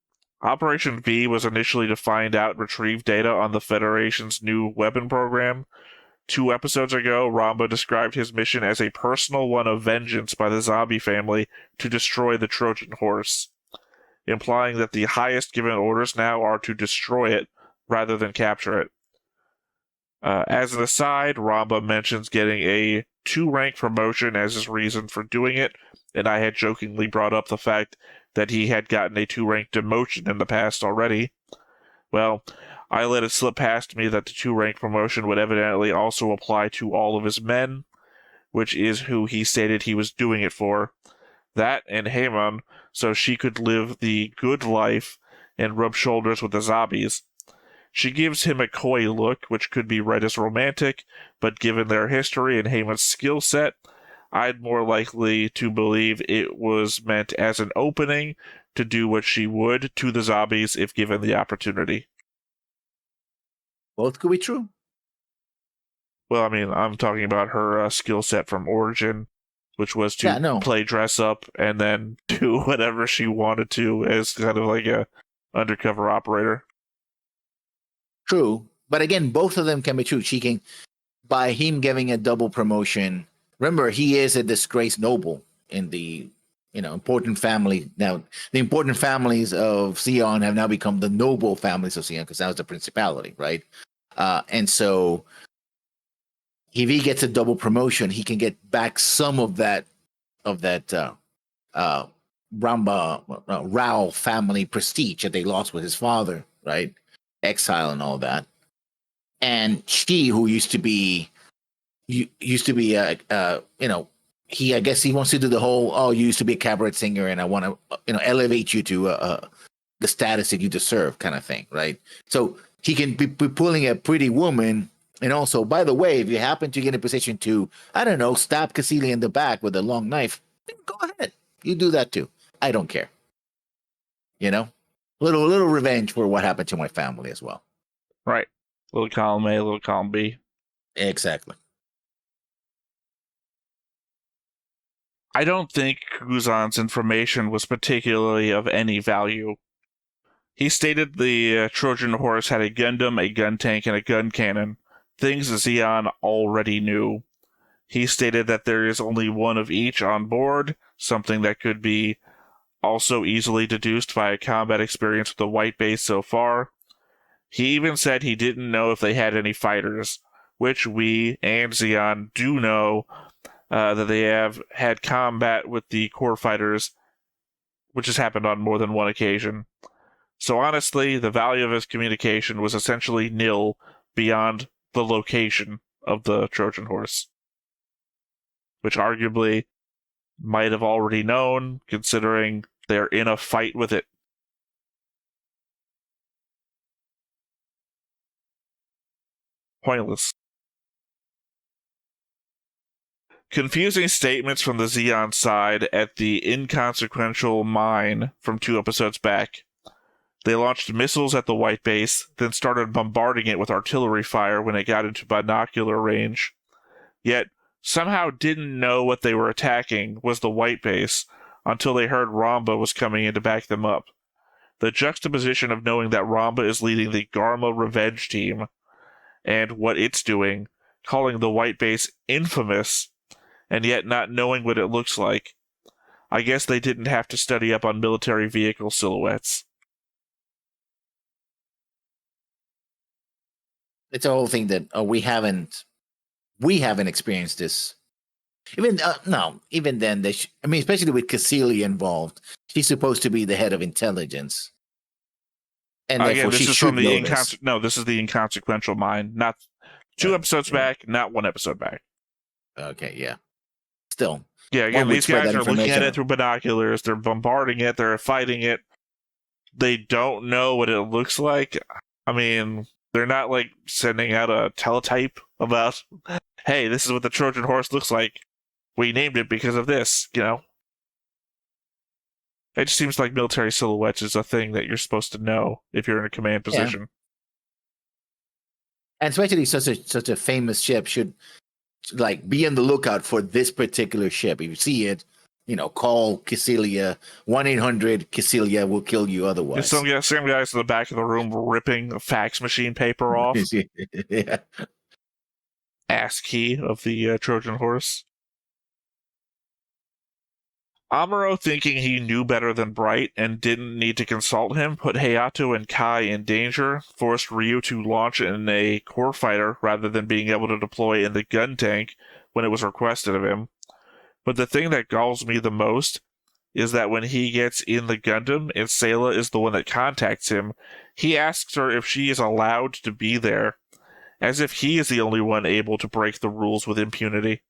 S1: Operation V was initially to find out and retrieve data on the Federation's new weapon program. 2 episodes ago, Ramba described his mission as a personal one of vengeance by the zombie family to destroy the Trojan horse, implying that the highest given orders now are to destroy it rather than capture it. As an aside, Ramba mentions getting a 2-rank promotion as his reason for doing it, and I had jokingly brought up the fact that he had gotten a 2-rank demotion in the past already. Well, I let it slip past me that the 2-rank promotion would evidently also apply to all of his men, which is who he stated he was doing it for. That and Haemon, so she could live the good life and rub shoulders with the zombies. She gives him a coy look, which could be read as romantic, but given their history and Haemon's skill set, I'd more likely to believe it was meant as an opening to do what she would to the zombies if given the opportunity.
S2: Both could be true.
S1: Well, I mean, I'm talking about her skill set from Origin, which was to play dress up and then do whatever she wanted to as kind of like a undercover operator.
S2: True. But again, both of them can be true. She can, by him giving a double promotion, remember, he is a disgraced noble in the, important family. Now, the important families of Zeon have now become the noble families of Zeon because that was the principality, right? And so if he gets a double promotion, he can get back some of that Ramba Ral family prestige that they lost with his father, right? Exile and all that. And she, who used to be I guess he wants to do the whole, you used to be a cabaret singer and I want to, elevate you to the status that you deserve kind of thing, right? So he can be pulling a pretty woman. And also, by the way, if you happen to get in a position to, I don't know, stab Cassilia in the back with a long knife, go ahead. You do that too. I don't care. Little revenge for what happened to my family as well.
S1: Right. Little column A, little column B.
S2: Exactly.
S1: I don't think Kuzan's information was particularly of any value. He stated the Trojan horse had a Gundam, a gun tank, and a gun cannon, things Zeon already knew. He stated that there is only one of each on board, something that could be also easily deduced by a combat experience with the white base so far. He even said he didn't know if they had any fighters, which we and Zeon do know that they have had combat with the core fighters, which has happened on more than one occasion. So honestly, the value of his communication was essentially nil beyond the location of the Trojan horse, which arguably might have already known, considering they're in a fight with it. Pointless. Confusing statements from the Zeon side at the inconsequential mine from 2 episodes back. They launched missiles at the white base, then started bombarding it with artillery fire when it got into binocular range. Yet, somehow didn't know what they were attacking was the white base until they heard Ramba was coming in to back them up. The juxtaposition of knowing that Ramba is leading the Garma Revenge team and what it's doing, calling the white base infamous, and yet not knowing what it looks like. I guess they didn't have to study up on military vehicle silhouettes.
S2: It's a whole thing that we haven't experienced this. Even then, especially with Cassilia involved, she's supposed to be the head of intelligence, and therefore
S1: this
S2: she
S1: is
S2: should
S1: from the
S2: know this.
S1: No, this is the inconsequential mind. Not 2 episodes back, not 1 episode back.
S2: Okay, yeah. Still,
S1: yeah. Again, these guys are looking at it through binoculars. They're bombarding it. They're fighting it. They don't know what it looks like. I mean, they're not like sending out a teletype about, hey, this is what the Trojan horse looks like. We named it because of this, It just seems like military silhouettes is a thing that you're supposed to know if you're in a command position.
S2: Yeah. And especially such a famous ship should be on the lookout for this particular ship. If you see it, call Cassilia. 1-800-Cassilia will kill you otherwise.
S1: Some guys in the back of the room ripping fax machine paper off.
S2: Yeah.
S1: ASCII of the Trojan horse. Amuro, thinking he knew better than Bright and didn't need to consult him, put Hayato and Kai in danger, forced Ryu to launch in a core fighter rather than being able to deploy in the gun tank when it was requested of him. But the thing that galls me the most is that when he gets in the Gundam and Sayla is the one that contacts him, he asks her if she is allowed to be there, as if he is the only one able to break the rules with impunity.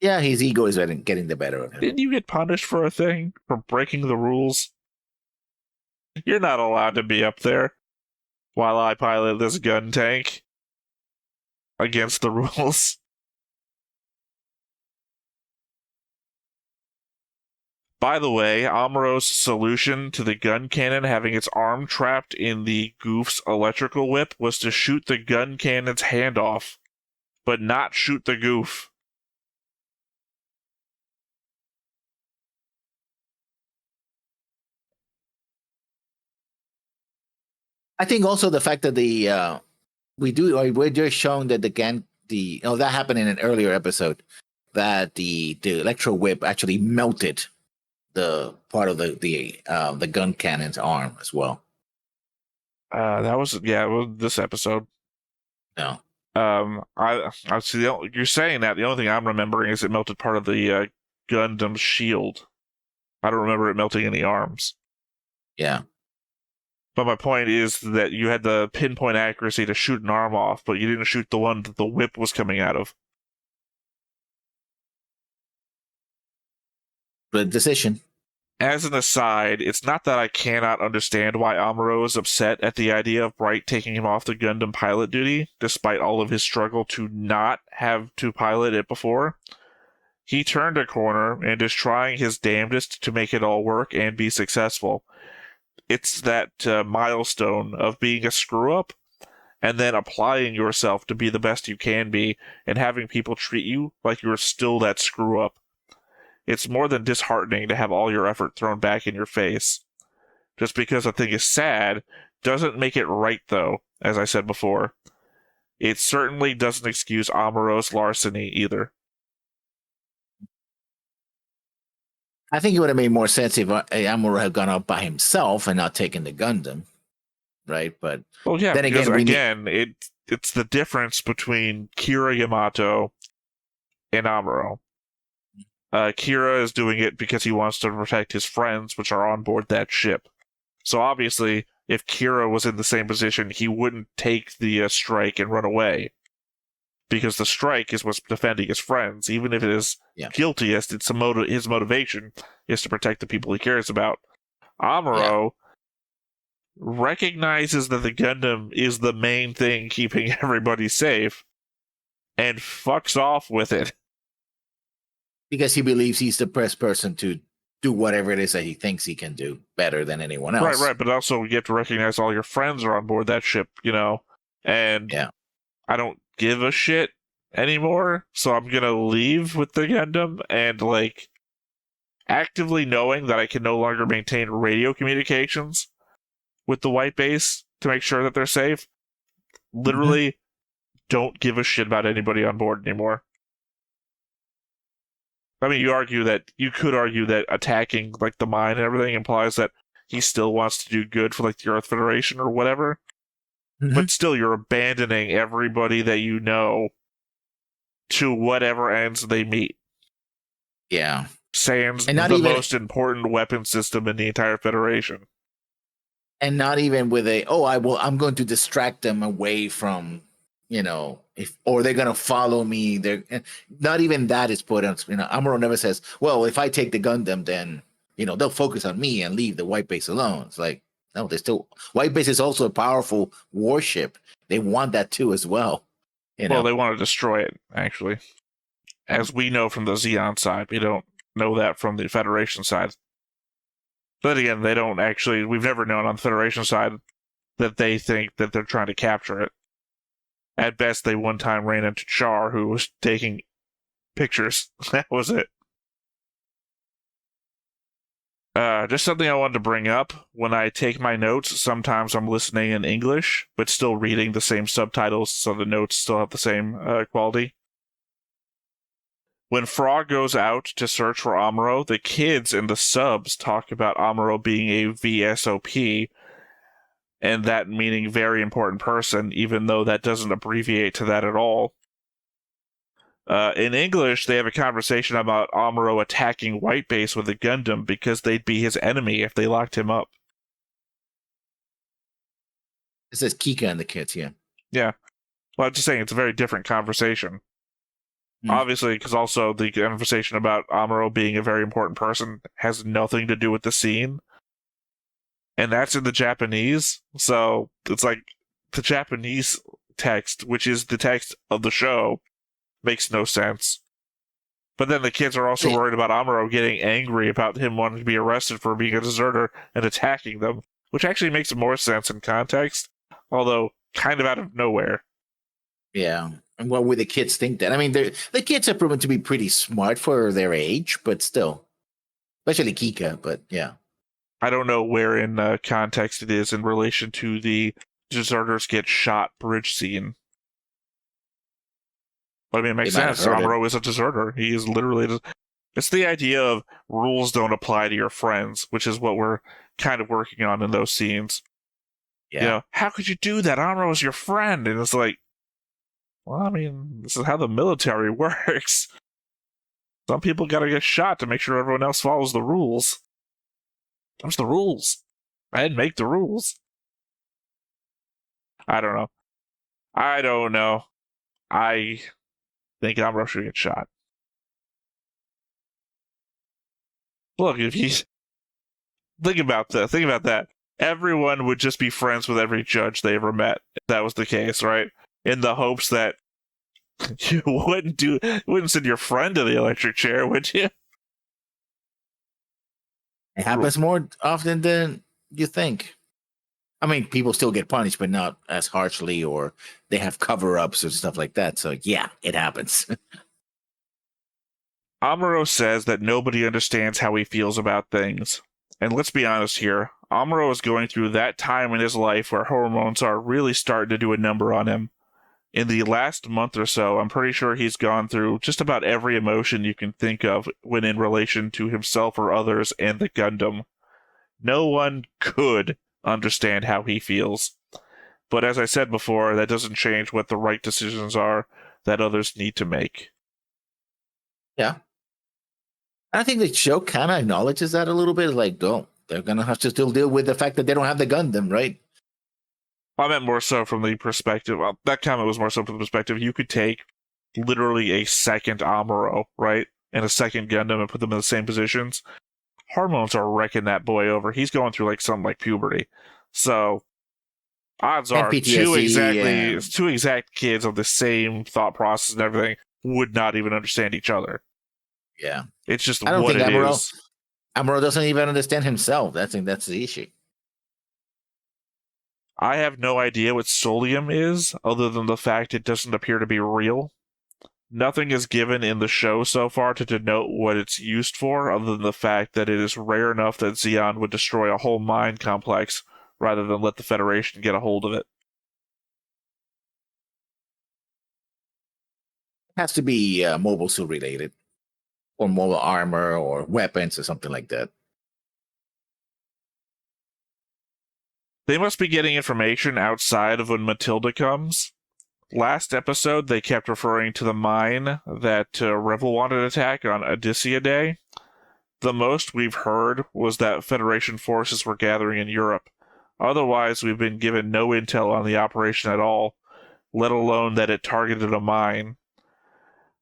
S2: Yeah, his ego is getting the better of him.
S1: Didn't you get punished for a thing? For breaking the rules? You're not allowed to be up there while I pilot this gun tank against the rules. By the way, Amuro's solution to the gun cannon having its arm trapped in the Goof's electrical whip was to shoot the gun cannon's hand off, but not shoot the Goof.
S2: I think also the fact that we're just showing that that happened in an earlier episode, that the electro whip actually melted the part of the gun cannon's arm as well.
S1: That was this episode.
S2: No.
S1: I see. You're saying that the only thing I'm remembering is it melted part of the Gundam's shield. I don't remember it melting any arms.
S2: Yeah.
S1: But my point is that you had the pinpoint accuracy to shoot an arm off, but you didn't shoot the one that the whip was coming out of.
S2: Good decision.
S1: As an aside, it's not that I cannot understand why Amuro is upset at the idea of Bright taking him off the Gundam pilot duty, despite all of his struggle to not have to pilot it before. He turned a corner and is trying his damnedest to make it all work and be successful. It's that milestone of being a screw-up and then applying yourself to be the best you can be and having people treat you like you're still that screw-up. It's more than disheartening to have all your effort thrown back in your face. Just because a thing is sad doesn't make it right, though, as I said before. It certainly doesn't excuse Amuro's larceny either.
S2: I think it would have made more sense if Amuro had gone up by himself and not taken the Gundam, right? But
S1: well, yeah,
S2: then
S1: again, it's the difference between Kira Yamato and Amuro. Kira is doing it because he wants to protect his friends, which are on board that ship. So obviously, if Kira was in the same position, he wouldn't take the strike and run away. Because the strike is what's defending his friends, even if it is guiltiest. It's his motivation is to protect the people he cares about. Amuro recognizes that the Gundam is the main thing keeping everybody safe, and fucks off with it.
S2: Because he believes he's the best person to do whatever it is that he thinks he can do better than anyone else.
S1: Right, but also you have to recognize all your friends are on board that ship, and I don't give a shit anymore, so I'm gonna leave with the Gundam, and actively knowing that I can no longer maintain radio communications with the white base to make sure that they're safe, literally don't give a shit about anybody on board anymore. I mean, you could argue that attacking the mine and everything implies that he still wants to do good for the Earth Federation or whatever. But still, you're abandoning everybody that you know to whatever ends they meet.
S2: Yeah.
S1: Sans the most important weapon system in the entire Federation.
S2: And not even with I'm going to distract them away from, or they're going to follow me. Not even that is put on. Amuro never says, well, if I take the Gundam, then, they'll focus on me and leave the white base alone. It's like, no, white base is also a powerful warship. They want that too as well.
S1: Well, they want to destroy it, actually. As we know from the Zeon side, we don't know that from the Federation side. But again, we've never known on the Federation side that they think that they're trying to capture it. At best, they one time ran into Char, who was taking pictures. That was it. Just something I wanted to bring up. When I take my notes, sometimes I'm listening in English, but still reading the same subtitles, so the notes still have the same quality. When Frog goes out to search for Amuro, the kids in the subs talk about Amuro being a VSOP, and that meaning very important person, even though that doesn't abbreviate to that at all. In English, they have a conversation about Amuro attacking White Base with a Gundam because they'd be his enemy if they locked him up.
S2: It says Kika and the kids, yeah.
S1: Yeah. Well, I'm just saying, it's a very different conversation.
S2: Mm.
S1: Obviously, because also the conversation about Amuro being a very important person has nothing to do with the scene. And that's in the Japanese. So it's like the Japanese text, which is the text of the show, makes no sense. But then the kids are also worried about Amuro getting angry about him wanting to be arrested for being a deserter and attacking them, which actually makes more sense in context, although kind of out of nowhere.
S2: Yeah. And what would the kids think that? I mean, the kids are proven to be pretty smart for their age, but still. Especially Kika, but yeah.
S1: I don't know where in context it is in relation to the deserters get shot bridge scene. But I mean, it makes sense. Amuro is a deserter. He is literally... It's the idea of rules don't apply to your friends, which is what we're kind of working on in those scenes.
S2: Yeah.
S1: You know, how could you do that? Amuro is your friend. And it's like, well, I mean, this is how the military works. Some people gotta get shot to make sure everyone else follows the rules. Those the rules. I didn't make the rules. I don't know. I think Amuro should get shot. Look, if you think about that. Everyone would just be friends with every judge they ever met, if that was the case, right? In the hopes that you wouldn't send your friend to the electric chair, would you?
S2: It happens more often than you think. I mean, people still get punished, but not as harshly, or they have cover-ups or stuff like that. So yeah, it happens.
S1: Amuro says that nobody understands how he feels about things. And let's be honest here, Amuro is going through that time in his life where hormones are really starting to do a number on him. In the last month or so, I'm pretty sure he's gone through just about every emotion you can think of when in relation to himself or others and the Gundam. No one could understand how he feels. But as I said before, that doesn't change what the right decisions are that others need to make.
S2: Yeah. I think the show kind of acknowledges that a little bit. Like, they're going to have to still deal with the fact that they don't have the Gundam, right?
S1: I meant more so from the perspective, well, that comment was more so from the perspective, you could take literally a second Amuro, right? And a second Gundam and put them in the same positions. Hormones are wrecking that boy over. He's going through like something like puberty. So odds are two exact kids of the same thought process and everything would not even understand each other.
S2: Yeah.
S1: It's just
S2: I don't
S1: what
S2: think
S1: it is.
S2: Amuro doesn't even understand himself. That's the issue.
S1: I have no idea what solium is, other than the fact it doesn't appear to be real. Nothing is given in the show so far to denote what it's used for, other than the fact that it is rare enough that Zeon would destroy a whole mine complex rather than let the Federation get a hold of it.
S2: It has to be mobile suit related, or mobile armor, or weapons, or something like that.
S1: They must be getting information outside of when Matilda comes. Last episode, they kept referring to the mine that Revel wanted to attack on Odysseia Day. The most we've heard was that Federation forces were gathering in Europe. Otherwise, we've been given no intel on the operation at all, let alone that it targeted a mine.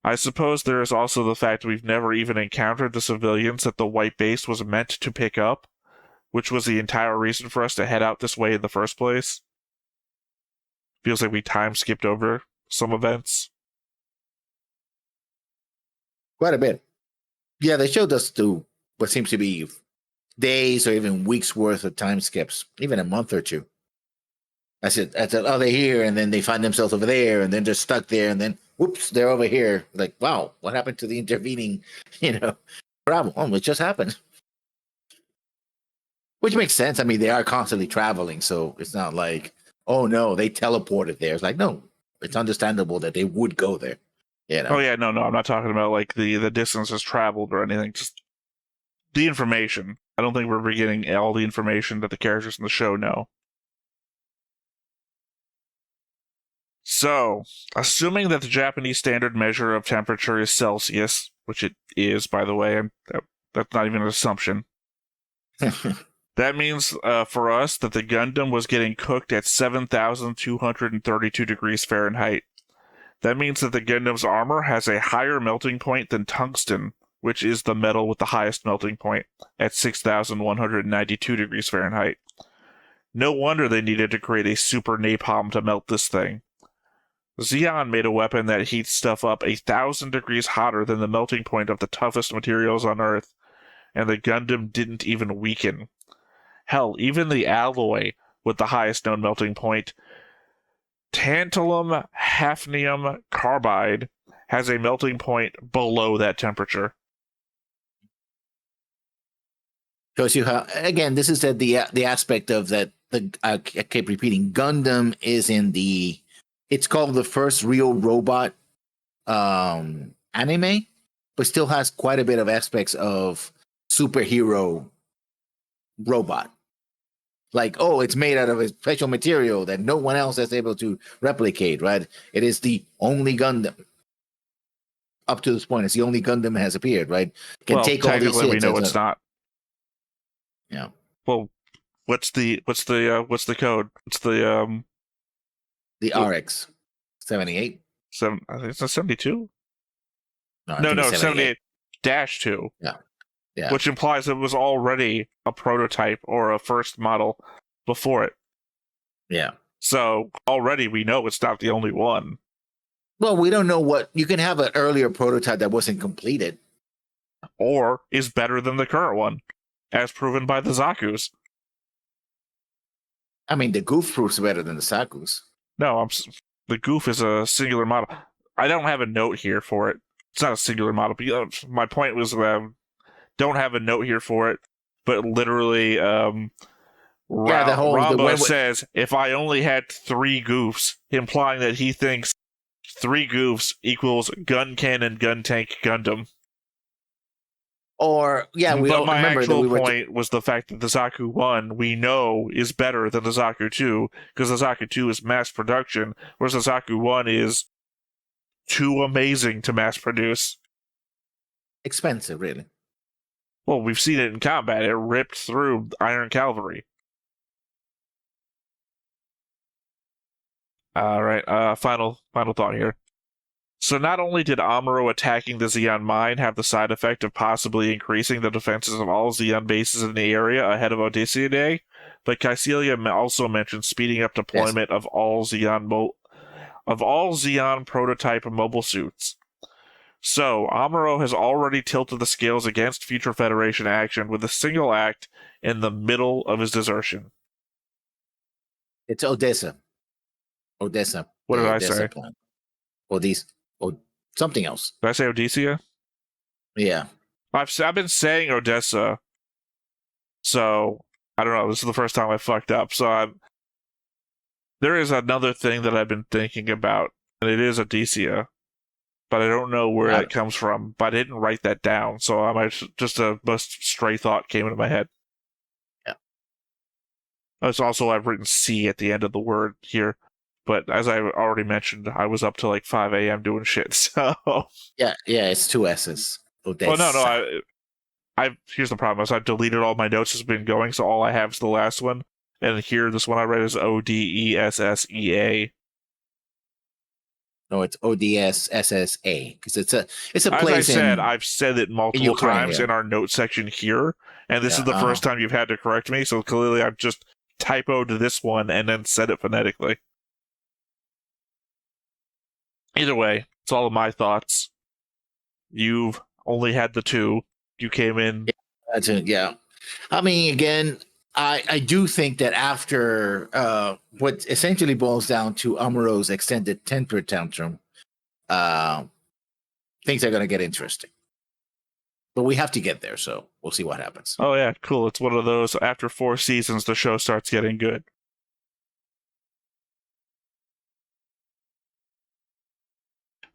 S1: I suppose there is also the fact we've never even encountered the civilians that the White Base was meant to pick up, which was the entire reason for us to head out this way in the first place. Feels like we time skipped over some events.
S2: Quite a bit. Yeah, the show does do what seems to be days or even weeks worth of time skips, even a month or two. I said, oh, they're here, and then they find themselves over there, and then they're stuck there, and then whoops, they're over here. Like, wow, what happened to the intervening, travel? Oh, it just happened. Which makes sense. I mean, they are constantly traveling, so it's not like, oh no, they teleported there. It's like, no, it's understandable that they would go there.
S1: Oh yeah, no, I'm not talking about like the distances traveled or anything. Just the information. I don't think we're getting all the information that the characters in the show know. So, assuming that the Japanese standard measure of temperature is Celsius, which it is, by the way, that's not even an assumption. That means for us that the Gundam was getting cooked at 7,232 degrees Fahrenheit. That means that the Gundam's armor has a higher melting point than tungsten, which is the metal with the highest melting point, at 6,192 degrees Fahrenheit. No wonder they needed to create a super napalm to melt this thing. Zeon made a weapon that heats stuff up 1,000 degrees hotter than the melting point of the toughest materials on Earth, and the Gundam didn't even weaken. Hell, even the alloy with the highest known melting point, tantalum hafnium carbide, has a melting point below that temperature.
S2: Shows you how, again, this is the aspect of that. I keep repeating, Gundam is in the, it's called the first real robot anime, but still has quite a bit of aspects of superhero robot. Like, oh, it's made out of a special material that no one else is able to replicate, right? It is the only Gundam. Up to this point, it's the only Gundam that has appeared, right?
S1: Can take all these hits. We know it's not.
S2: Yeah.
S1: Well, what's the code? What's the
S2: RX 78?
S1: I think it's a 72.
S2: No,
S1: 78-2.
S2: Yeah.
S1: Which implies it was already a prototype or a first model before it.
S2: Yeah.
S1: So already we know it's not the only one.
S2: Well, we don't know what, you can have an earlier prototype that wasn't completed.
S1: Or is better than the current one, as proven by the Zaku's.
S2: I mean, the Goof proof's better than the Zaku's.
S1: No, the Goof is a singular model. I don't have a note here for it. It's not a singular model. But my point was don't have a note here for it, but literally Ramba says, if I only had 3 Goofs, implying that he thinks 3 Goofs equals gun cannon, gun tank, Gundam.
S2: Or, yeah, we
S1: but my actual point was the fact that the Zaku 1, we know, is better than the Zaku 2, because the Zaku 2 is mass production, whereas the Zaku 1 is too amazing to mass produce.
S2: Expensive, really.
S1: Well, we've seen it in combat. It ripped through Iron Cavalry. All right, final thought here. So not only did Amuro attacking the Zeon mine have the side effect of possibly increasing the defenses of all Zeon bases in the area ahead of Odyssey Day, but Caecilia also mentioned speeding up deployment of all Zeon prototype mobile suits. So, Amuro has already tilted the scales against future Federation action with a single act in the middle of his desertion.
S2: It's Odessa.
S1: What did I say?
S2: Something else.
S1: Did I say Odysseia?
S2: Yeah.
S1: I've been saying Odessa, so I don't know. This is the first time I fucked up. So there is another thing that I've been thinking about, and it is Odysseia. But I don't know where that comes from. But I didn't write that down, so I might just a stray thought came into my head.
S2: Yeah.
S1: It's also I've written C at the end of the word here, but as I already mentioned, I was up till like 5 a.m. doing shit. So
S2: yeah, it's 2 S's.
S1: Odessa. Oh no, I here's the problem: is I've deleted all my notes has been going, so all I have is the last one, and here this one I read is Odessea.
S2: No, it's ODSSSA because it's a place.
S1: As I said, I've said it multiple times in our note section here, and this is the first time you've had to correct me. So clearly, I've just typoed this one and then said it phonetically. Either way, it's all of my thoughts. You've only had the 2. You came in.
S2: That's it. Yeah, I mean, again, I do think that after what essentially boils down to Amuro's extended temper tantrum, things are going to get interesting. But we have to get there, so we'll see what happens.
S1: Oh, yeah, cool. It's one of those, after 4 seasons, the show starts getting good.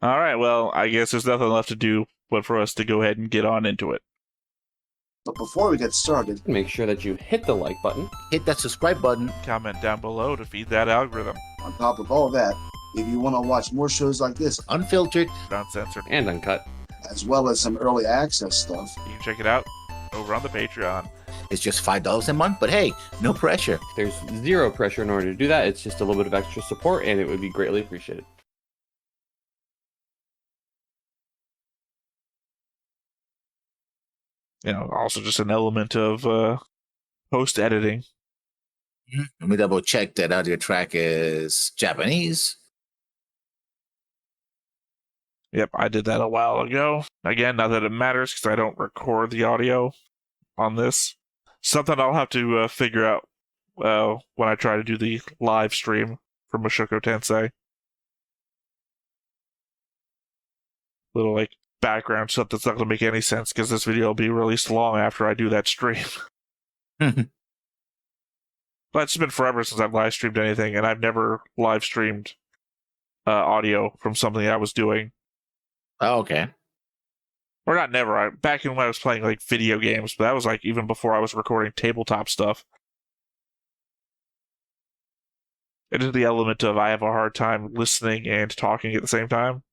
S1: All right, well, I guess there's nothing left to do but for us to go ahead and get on into it.
S3: But before we get started,
S4: make sure that you hit the like button,
S2: hit that subscribe button,
S1: comment down below to feed that algorithm.
S3: On top of all that, if you want to watch more shows like this,
S2: unfiltered,
S1: uncensored,
S4: and uncut,
S3: as well as some early access stuff,
S1: you can check it out over on the Patreon.
S2: It's just $5 a month, but hey, no pressure.
S4: There's zero pressure in order to do that. It's just a little bit of extra support, and it would be greatly appreciated.
S1: Also just an element of post editing.
S2: Let me double check that audio track is Japanese.
S1: Yep, I did that a while ago. Again, not that it matters because I don't record the audio on this. Something I'll have to figure out when I try to do the live stream for Mushoku Tensei. Little background stuff that's not going to make any sense because this video will be released long after I do that stream. But it's been forever since I've live streamed anything, and I've never live streamed audio from something I was doing.
S2: Oh, okay.
S1: Or not never. Back in when I was playing video games, but that was even before I was recording tabletop stuff. It is the element of I have a hard time listening and talking at the same time.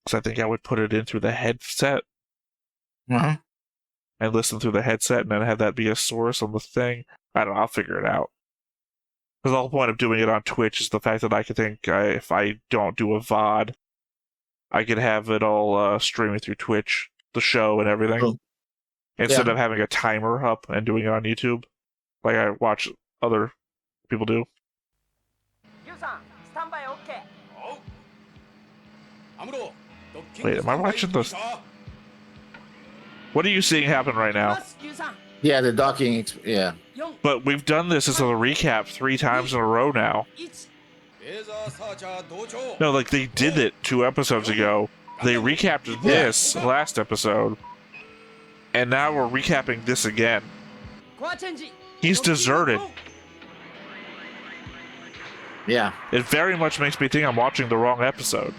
S1: So I think I would put it in through the headset
S2: Uh-huh.
S1: and listen through the headset and then have that be a source on the thing. I don't know. I'll figure it out. Because the whole point of doing it on Twitch is the fact that I could think if I don't do a VOD, I could have it all streaming through Twitch, the show and everything,
S2: Oh.
S1: instead of having a timer up and doing it on YouTube, like I watch other people do. Wait, am I watching this? What are you seeing happen right now?
S2: Yeah, the docking. Yeah.
S1: But we've done this as a recap 3 times in a row now. No, they did it 2 episodes ago. They recapped this last episode. And now we're recapping this again. He's deserted.
S2: Yeah.
S1: It very much makes me think I'm watching the wrong episode.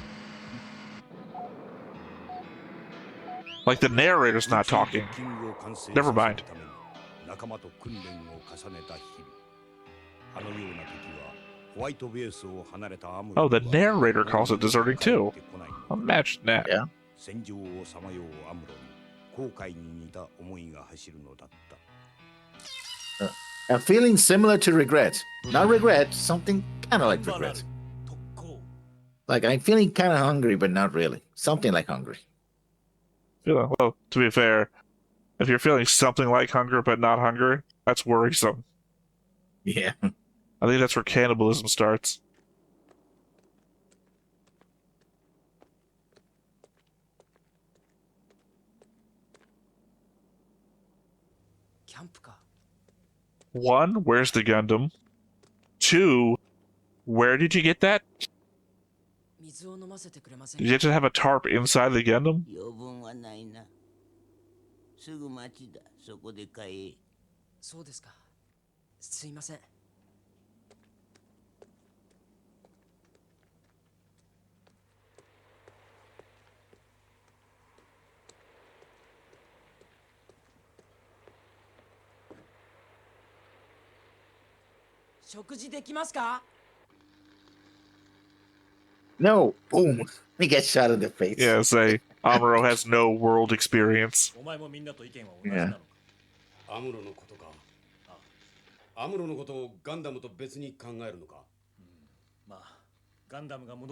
S1: The narrator's not talking. Never mind. Oh, the narrator calls it deserting too. Imagine that.
S2: Yeah. A feeling similar to regret. Not regret, something kind of like regret. I'm feeling kind of hungry, but not really. Something like hungry.
S1: Well, to be fair, if you're feeling something like hunger but not hunger, that's worrisome.
S2: Yeah.
S1: I think that's where cannibalism starts. One, where's the Gundam? 2, where did you get that? Did you just have a tarp inside the Gundam?
S2: No. Boom. He gets shot in the face.
S1: Yeah, say Amuro has no world experience.
S2: Yeah.
S5: アムロのことか。アムロのことをガンダムと別に考えるのか。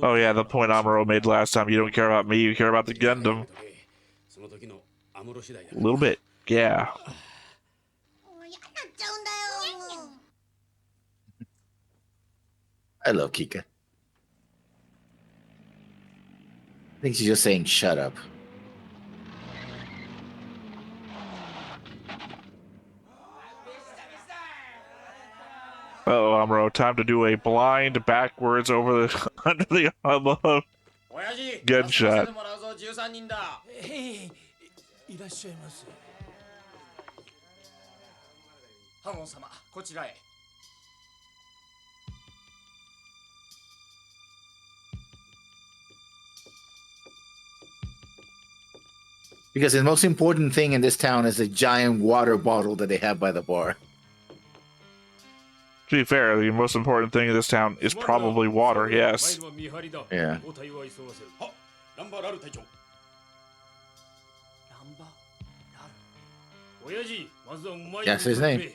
S1: Oh yeah, the point Amuro made last time. You don't care about me, you care about the Gundam.
S5: その時のアムロ次第だ。
S1: A little bit, yeah.
S2: I love Kika. I think she's just saying shut up.
S1: Uh-oh, Amuro, time to do a blind backwards over the under the above gunshot.
S2: Because the most important thing in this town is a giant water bottle that they have by the bar.
S1: To be fair, the most important thing in this town is probably water, yes.
S2: Yeah.
S5: ランバラル隊長。親父、まずはうまい。
S2: That's his name.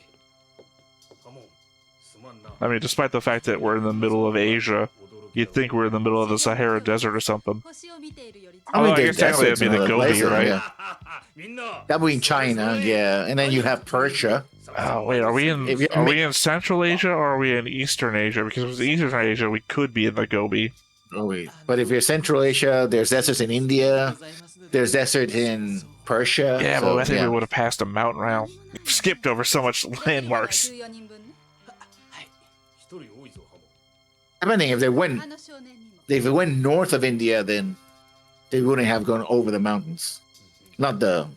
S1: I mean, despite the fact that we're in the middle of Asia, You'd think we're in the middle of the Sahara Desert or something.
S2: I mean,
S1: I
S2: there's
S1: guess technically it'd
S2: deserts
S1: be
S2: in
S1: the
S2: other
S1: Gobi,
S2: places,
S1: right?
S2: Yeah. That would be China, yeah. And then you have Persia.
S1: Oh wait, are we in Central Asia or are we in Eastern Asia? Because if it's Eastern Asia, we could be in the Gobi.
S2: Oh, wait. But if you're Central Asia, there's deserts in India. There's deserts in Persia.
S1: Yeah,
S2: so,
S1: but I think we would have passed a mountain round. We've skipped over so much landmarks.
S2: Depending if they went north of India, then they wouldn't have gone over the mountains. Not the.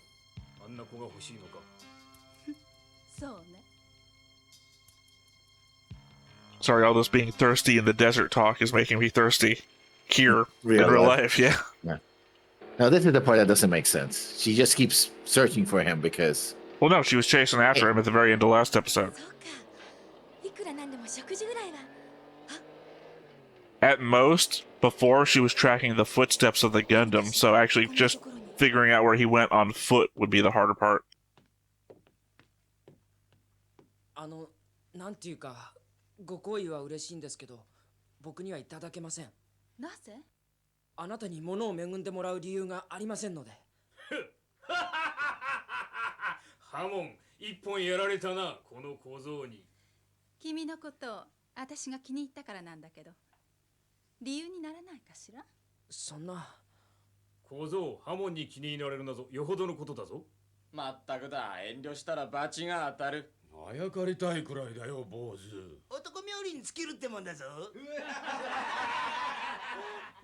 S1: Sorry, all this being thirsty in the desert talk is making me thirsty here in real life. Yeah.
S2: Now, this is the part that doesn't make sense. She just keeps searching for him because.
S1: Well, no, she was chasing after him at the very end of last episode. At most, before she was tracking the footsteps of the Gundam, so actually just figuring out where he went on foot would be the harder part.
S6: なんていうか、ご好意は嬉しいんですけど、僕にはいただけません。なぜ？あなたに物を恵んでもらう理由がありませんので。
S5: ハモン、一本やられたな、この小僧に。
S7: 君のことを私が気に入ったからなんだけど、理由にならないかしら？
S6: そんな。
S5: 小僧、ハモンに気に入られるなぞ、よほどのことだぞ。
S4: まったくだ、遠慮したら罰が当たる。
S5: あやかりたいくらいだよ、坊主。
S8: 男冥利に尽きるってもんだぞ。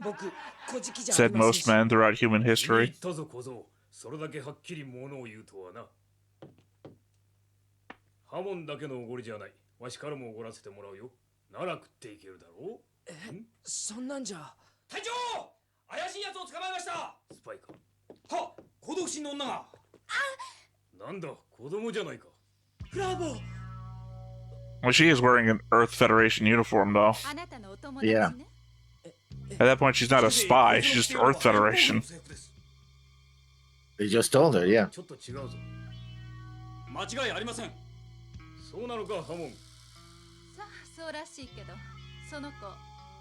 S6: 僕、小じきじゃ
S1: Said most men throughout human
S5: 言
S1: history.
S5: ったぞ、小僧。それだけはっきり物を言うとはな。ハモンだけのおごりじゃない。わしからもおごらせてもらうよ。なら食っていけるだろう。
S6: そんなんじゃ。
S5: 隊長、怪しい奴を捕まえました。スパイか。は、孤独心の女が。なんだ、子供じゃないか。
S6: Bravo!
S1: Well, she is wearing an Earth Federation uniform, though.
S2: Yeah.
S1: At that point, she's not a spy, she's just Earth Federation.
S2: They just told her, yeah.
S5: ちょっと違うぞ。間違いありません。そうなのか、ハモン。
S7: さあ、そうらしいけど、その子、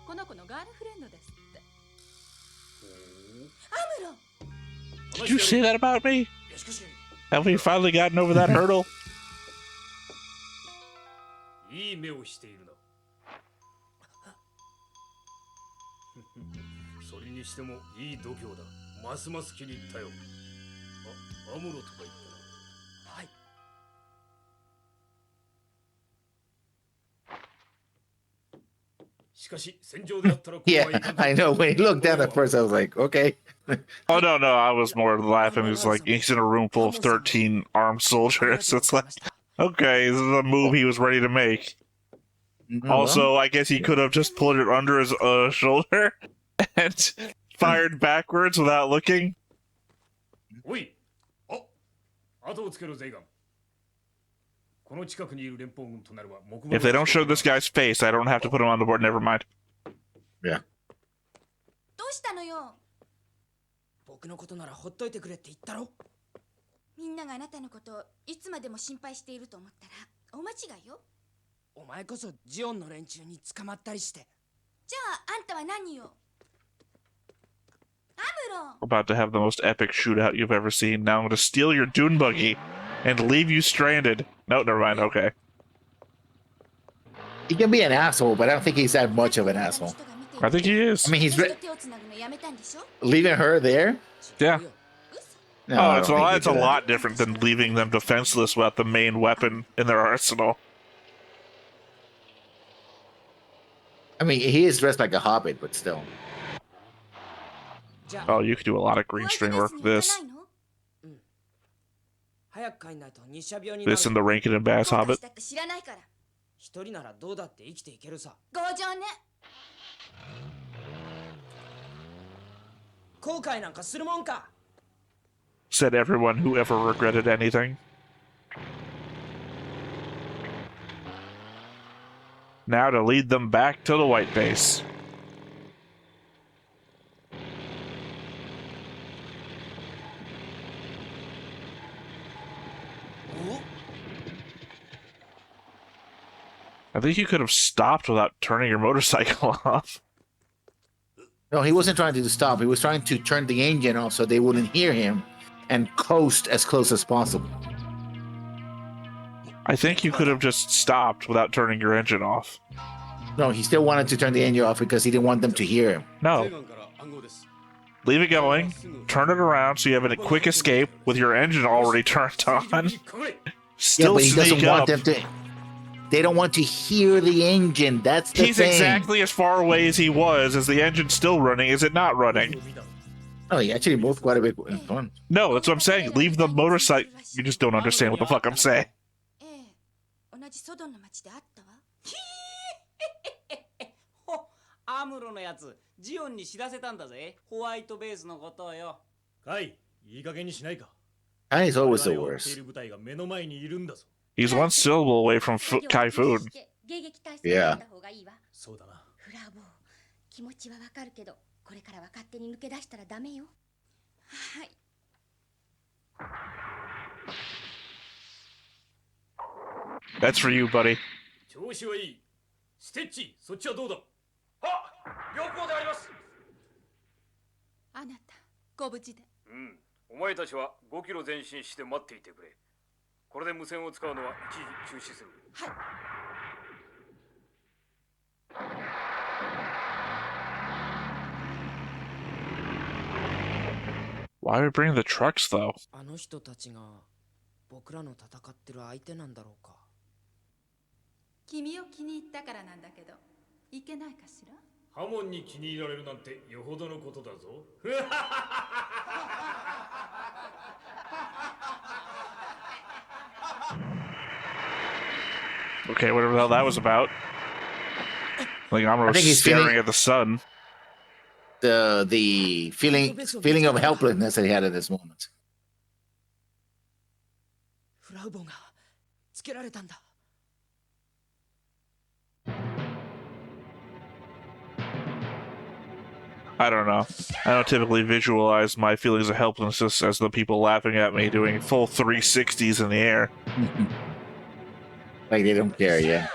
S7: この子のガールフレンドですって。アムロ
S1: Did you say that about me? Have we finally gotten over that hurdle?
S5: いい目をしているな。それにしてもいい度胸だ。ますます気に入ったよ。あ、アムロとか言ったな。はい。しかし戦場であったら
S2: Yeah, I know. When he looked down at first, I was like, okay.
S1: Oh, no, I was more laughing. It was like, he's in a room full of 13 armed soldiers. It's like, okay, this is a move he was ready to make. Also, I guess he could have just pulled it under his shoulder and fired backwards without looking.
S5: おい、あ、後をつけろゼイガン。この近くにいる連邦軍となるは木馬。
S1: If they don't show this guy's face, I don't have to put him on the board. Never mind.
S2: Yeah.
S7: どうしたのよ？
S6: 僕のことならほっといてくれって言ったろ。
S7: みんながあなたのことをいつまでも心配していると思ったら大間違いよ。
S6: お前こそジオンの連中に捕まったりして。
S7: じゃああんたは何よ？アムロ。
S1: About to have the most epic shootout you've ever seen. Now I'm going to steal your dune buggy and leave you stranded. No, never mind. Okay.
S2: He can be an asshole, but I don't think he's that much of an asshole.
S1: I think he is.
S2: I mean, he's leaving her there?
S1: Yeah.
S2: No, I
S1: it's
S2: don't think
S1: it's
S2: he
S1: a
S2: did.
S1: lot different than leaving them defenseless without the main weapon in their arsenal.
S2: I mean, he is dressed like a hobbit, but still.
S1: Oh, you could do a lot of green screen work with this.
S6: 早く帰んないと日射病になる。
S1: This and the Rankin and Bass Hobbit.
S6: 一人ならどうだって生きていけるさ。
S7: 強情ね。
S6: 後悔なんかするもんか。
S1: Said everyone who ever regretted anything. Now to lead them back to the white base. I think you could have stopped without turning your motorcycle off.
S2: No, he wasn't trying to stop. He was trying to turn the engine off so they wouldn't hear him and coast as close as possible.
S1: I think you could have just stopped without turning your engine off.
S2: No, he still wanted to turn the engine off because he didn't want them to hear him.
S1: No. Leave it going, turn it around so you have a quick escape with your engine already turned on. Still
S2: but he doesn't
S1: sneak
S2: want
S1: up.
S2: them to. They don't want to hear the engine. That's the
S1: He's
S2: thing.
S1: exactly as far away as he was. Is the engine still running? Is it not running?
S2: Oh, he actually moved quite a bit in front.
S1: No, that's what I'm saying. Leave the motorcycle. You just don't understand what the fuck I'm saying.
S9: 同じソドンの町であったわ。
S4: ほ、アムロのやつ、ジオンに知らせたんだぜ。ホワイトベースのことをよ。
S5: カイ、いい加減にしないか。
S2: That is always the
S5: 我々を追って
S2: worst.
S5: いる部隊が目の前にいるんだぞ。
S1: He's one syllable away from Typhoon.
S9: 迎撃態勢になった方がいいわ。
S5: そうだな。
S9: フラボー、気持ちはわかるけど、これからは勝手に抜け出したらダメよ。はい。
S1: That's for you, buddy.
S5: 調子はいい。ステッチ、そっちはどうだ。は、良好であります。
S7: あなたご無事で。
S5: うん、お前たちは5キロ前進して待っていてくれ。これで無線を使うのは一時中止する。
S7: はい。
S1: Why are we bringing the trucks, though?
S6: あの人たちが僕らの戦ってる相手なんだろうか。
S7: 君を気に入ったからなんだけど、いけないかしら。
S5: ハモンに気に入られるなんてよほどのことだぞ。
S1: Okay, whatever the hell that was about. Like I'm
S2: I think he's
S1: staring
S2: feeling-
S1: at the sun.
S2: The feeling of helplessness that he had at this moment.
S6: フラウボがつけられたんだ。
S1: I don't know. I don't typically visualize my feelings of helplessness as the people laughing at me doing full 360s in the air.
S2: Like they don't care, yeah.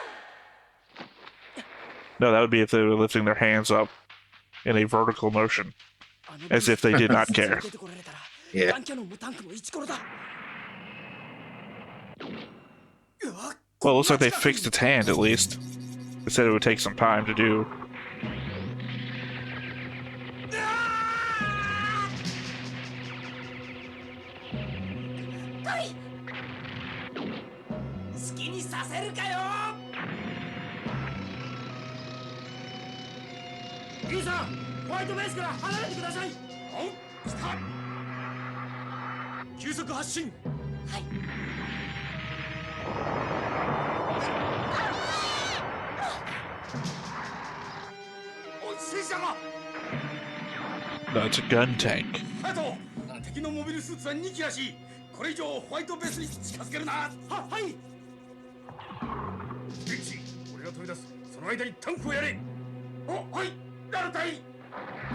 S1: No, that would be if they were lifting their hands up in a vertical motion, as if they did not care.
S2: Yeah.
S1: Well, it looks like they fixed its hand at least. They said it would take some time to do. That's a gun tank.
S5: 敵のモビルスーツは2機らしい。これ以上ホワイトベースに近づけるな。はい。スイッチ、俺が取り出す。その間にタンクをやれ。お、はい。なるたい。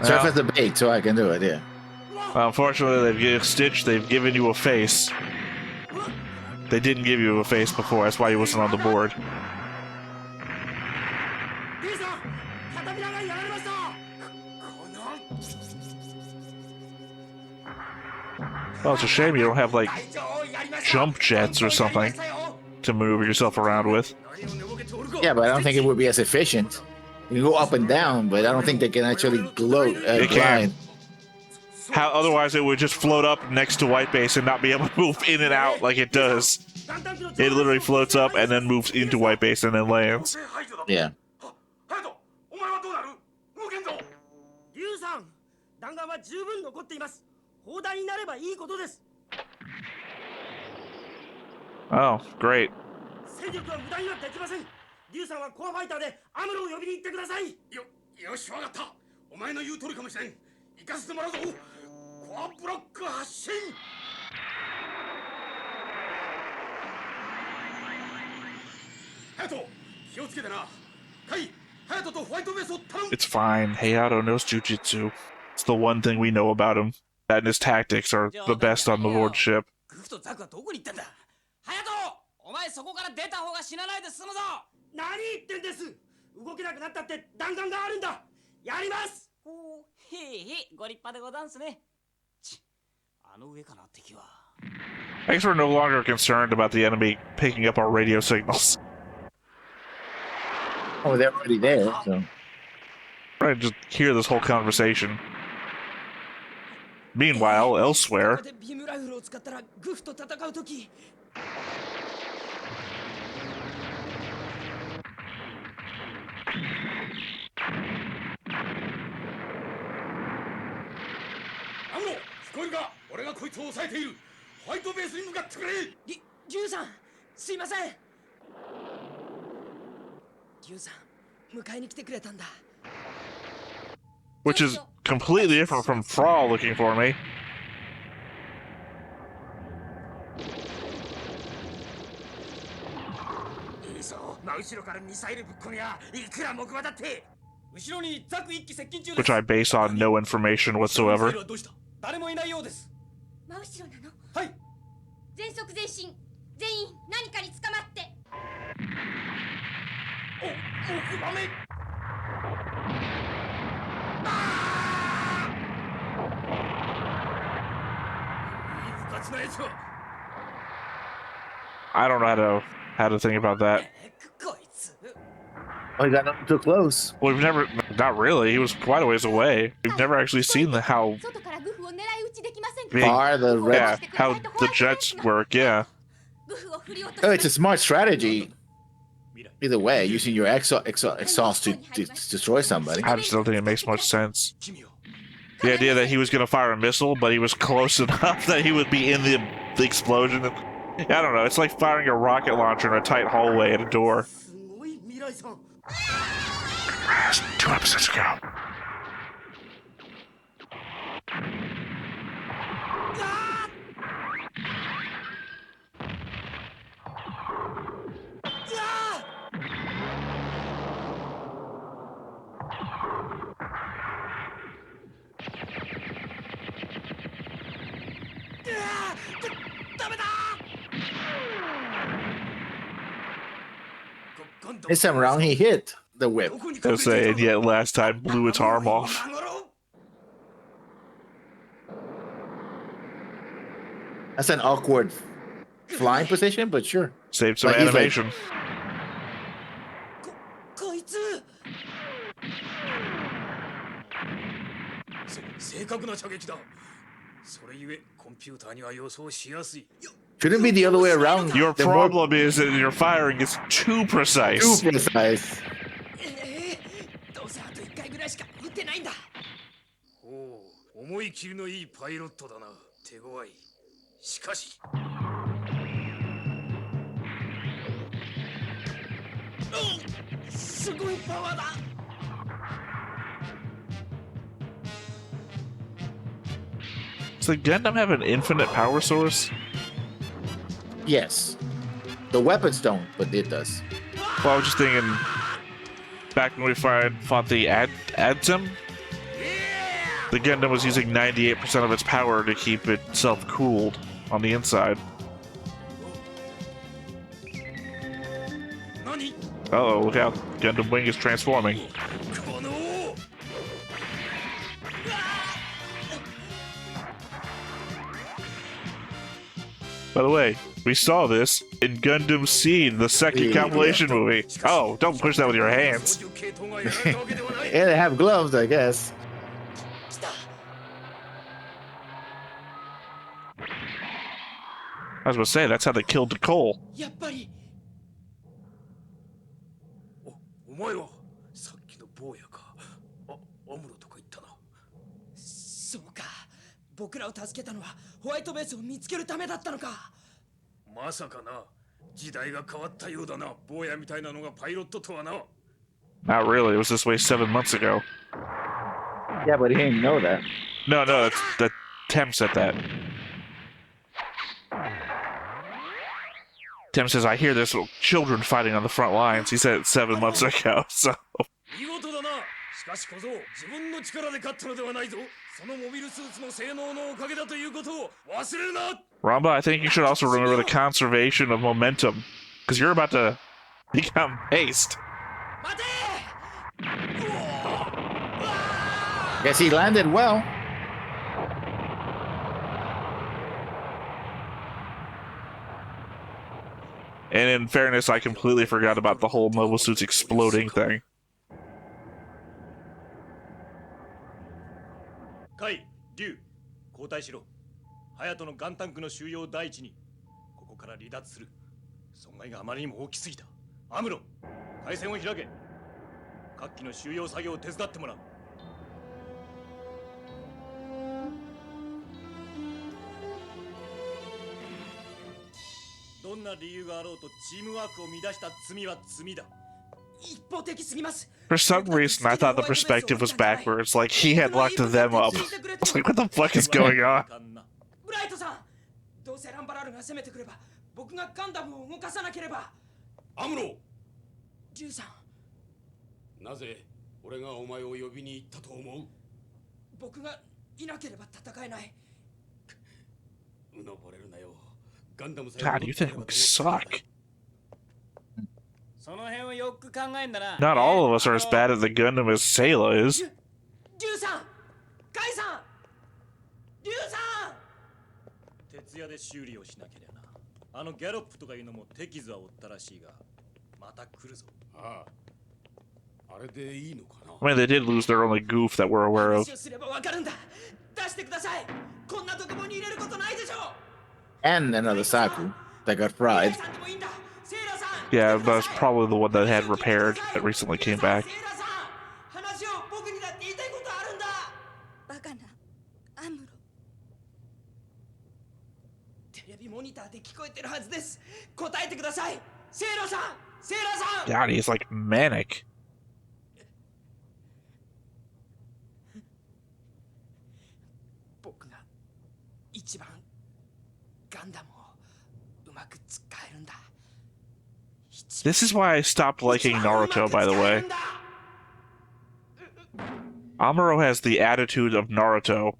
S2: Serve as the bait so I can do it, yeah.
S1: Unfortunately, Stitch, they've given you a face. They didn't give you a face before, that's why he wasn't on the board. Well, it's a shame you don't have, like, jump jets or something to maneuver yourself around with.
S2: Yeah, but I don't think it would be as efficient. You can go up and down, but I don't think they can actually
S1: It
S2: glide.
S1: can. How otherwise it would just float up next to White Base and not be able to move in and out like it does. It literally floats up and then moves into White Base and then lands.
S2: Yeah.
S8: リュウさん、弾丸は十分残っています。砲弾になればいいことです。
S1: Oh, great.
S8: 戦力は無駄にはできません。リュウさんはコアファイターでアムロを呼びに行ってください。
S5: よし、わかった。お前の言う通りかもしれん。行かせてもらうぞ。コアブロック発進。ハヤト、気をつけてな。カイ、ハヤトとホワイトベースを頼む。
S1: It's fine. Hayato knows jujitsu. It's the one thing we know about him. That and his tactics are the best on the board ship.
S4: グフとザクはどこに行ったんだ。ハヤト、お前そこから出た方が死なないで済むぞ。
S8: 何言ってんです。動けなくなったって弾丸があるんだ。やります。
S4: へいへい、ご立派でござんすね。あの上かな、敵は。
S1: I guess we're no longer concerned about the enemy picking up our radio signals.
S2: Oh, they're already there, so.
S1: Right, just hear this whole conversation. Meanwhile, elsewhere.
S6: ここでビームライフルを使ったらグフと戦うとき。
S5: アムロ、聞こえるか？俺がこいつを抑えている。ホワイトベースに向かってくれ。
S6: リュウさん、すいません。リュウさん、迎えに来てくれたんだ。
S1: Which is completely different from Frawl looking for me.
S5: いいぞ、真後ろからミサイルぶっ込みや、いくら木馬だって。
S4: 後ろにザク一機接近中です。
S1: Which I base on no information whatsoever.
S4: 誰もいないようです。
S9: 真後ろなの？
S4: はい。
S9: 全速前進。全員何かに捕まって。
S5: 木馬め。うかつなやつは。
S1: I don't know how to think about that.
S4: こいつ。
S2: Oh, he got nothing too close.
S1: Well, we've never, not really. He was quite a ways away. We've never actually seen how,
S9: 外からグフを狙い撃ちできませんか？
S1: big,
S2: Far the red.
S1: yeah, how the jets work. Yeah.
S9: グフを振り落と
S2: Oh,
S9: す
S2: it's a smart strategy. Either way, using your exhaust to destroy somebody.
S1: I just don't think it makes much sense. The idea that he was going to fire a missile, but he was close enough that he would be in the explosion. I don't know. It's like firing a rocket launcher in a tight hallway at a door.
S8: すごい未来さん。
S1: 2 episodes ago.
S2: This time around, he hit the whip.
S1: I was saying, yet last time blew its arm off.
S2: That's an awkward flying position, but sure.
S1: Saved some
S2: Like, he's like-
S1: animation.
S6: こいつ。
S5: 正確な射撃だ。それゆえコンピューターには予想しやすい。
S2: Shouldn't be the other way around.
S1: Your
S2: The more-
S1: problem is that your firing is too precise.
S2: Too precise.
S6: どうせあと1回ぐらいしか撃ってないんだ。
S5: おお、思い切りのいいパイロットだな。手強い。しかし。
S6: すごいパワーだ。
S1: Does the Gundam have an infinite power source?
S2: Yes. The weapons don't, but it does.
S1: Well, I was just thinking, back when we fought the Adzim, the Gundam was using 98% of its power to keep itself cooled on the inside.
S5: 何？
S1: Uh-oh, look out. Gundam Wing is transforming.
S5: この。
S1: By the way, we saw this in Gundam Seed, the second
S2: Yeah.
S1: compilation movie. Oh, don't push that with your hands.
S2: Yeah, they have gloves, I guess.
S1: I was going to say, that's how they killed Nicole.
S6: やっぱり。
S5: お前はさっきの坊やか。アムロとか言ったな。
S6: そうか。僕らを助けたのはホワイトベースを見つけるためだったのか。
S5: まさかな。時代が変わったようだな。坊やみたいなのがパイロットとはな。
S1: Not really, it was this way 7 months ago.
S2: Yeah, but he didn't know that.
S1: No, that Tem said that. Tim says, I hear there's children fighting on the front lines. He said it 7 months ago, so...
S5: 見事だな。しかし小僧、自分の力で勝ったのではないぞ。そのモビルスーツの性能のおかげだということを忘れるな。
S1: Ramba, I think you should also remember the conservation of momentum, because you're about to become haste.
S6: 待て。
S2: Guess he landed well.
S1: And in fairness, I completely forgot about the whole mobile suits exploding thing.
S5: カイ、リュウ、交代しろ。ハヤトのガンタンクの収容第一に、ここから離脱する。損害があまりにも大きすぎた。アムロ、回線を開け。各機の収容作業を手伝ってもらう。どんな理由があろうとチームワークを乱した罪は罪だ。
S1: For some reason, I thought the perspective was backwards, like he had locked them up. I was like, what the fuck is going on?
S6: ブライトさん、どうせランバラルが攻めてくれば、僕がガンダムを動かさなければ。
S5: アムロ、
S6: ジュウさん、
S5: なぜ俺がお前を呼びに行ったと思う？
S6: 僕がいなければ戦えない。
S5: うのぼれるなよ。ガンダムさえ
S1: God, you think we suck.
S4: その辺をよく考えんだな。
S1: Not all of us are as bad at the Gundam as Sayla is.
S6: ジュウさん、カイさん、リュウさん。
S5: 徹夜で修理をしなければな。あのギャロップとかいうのも手傷は負ったらしいが、また来るぞ。ああ、あれでいいのかな。
S1: I mean, they did lose their only goof that we're aware of.
S6: 話をすればわかるんだ。出してください。こんなところに入れることないでしょ。
S2: And another Saku that got fried.
S1: Yeah, that's probably the one that had repaired that recently came back.
S6: 話を僕にだって言いたいことあるんだ。
S9: バカなアムロ。
S6: テレビモニターで聞こえてるはずです。答えてください。セイラさん、セイラさん。
S1: God, he's like manic.
S6: 僕が一番ガンダムをうまく使えるんだ。
S1: This is why I stopped liking Naruto, by the way. Amuro has the attitude of Naruto.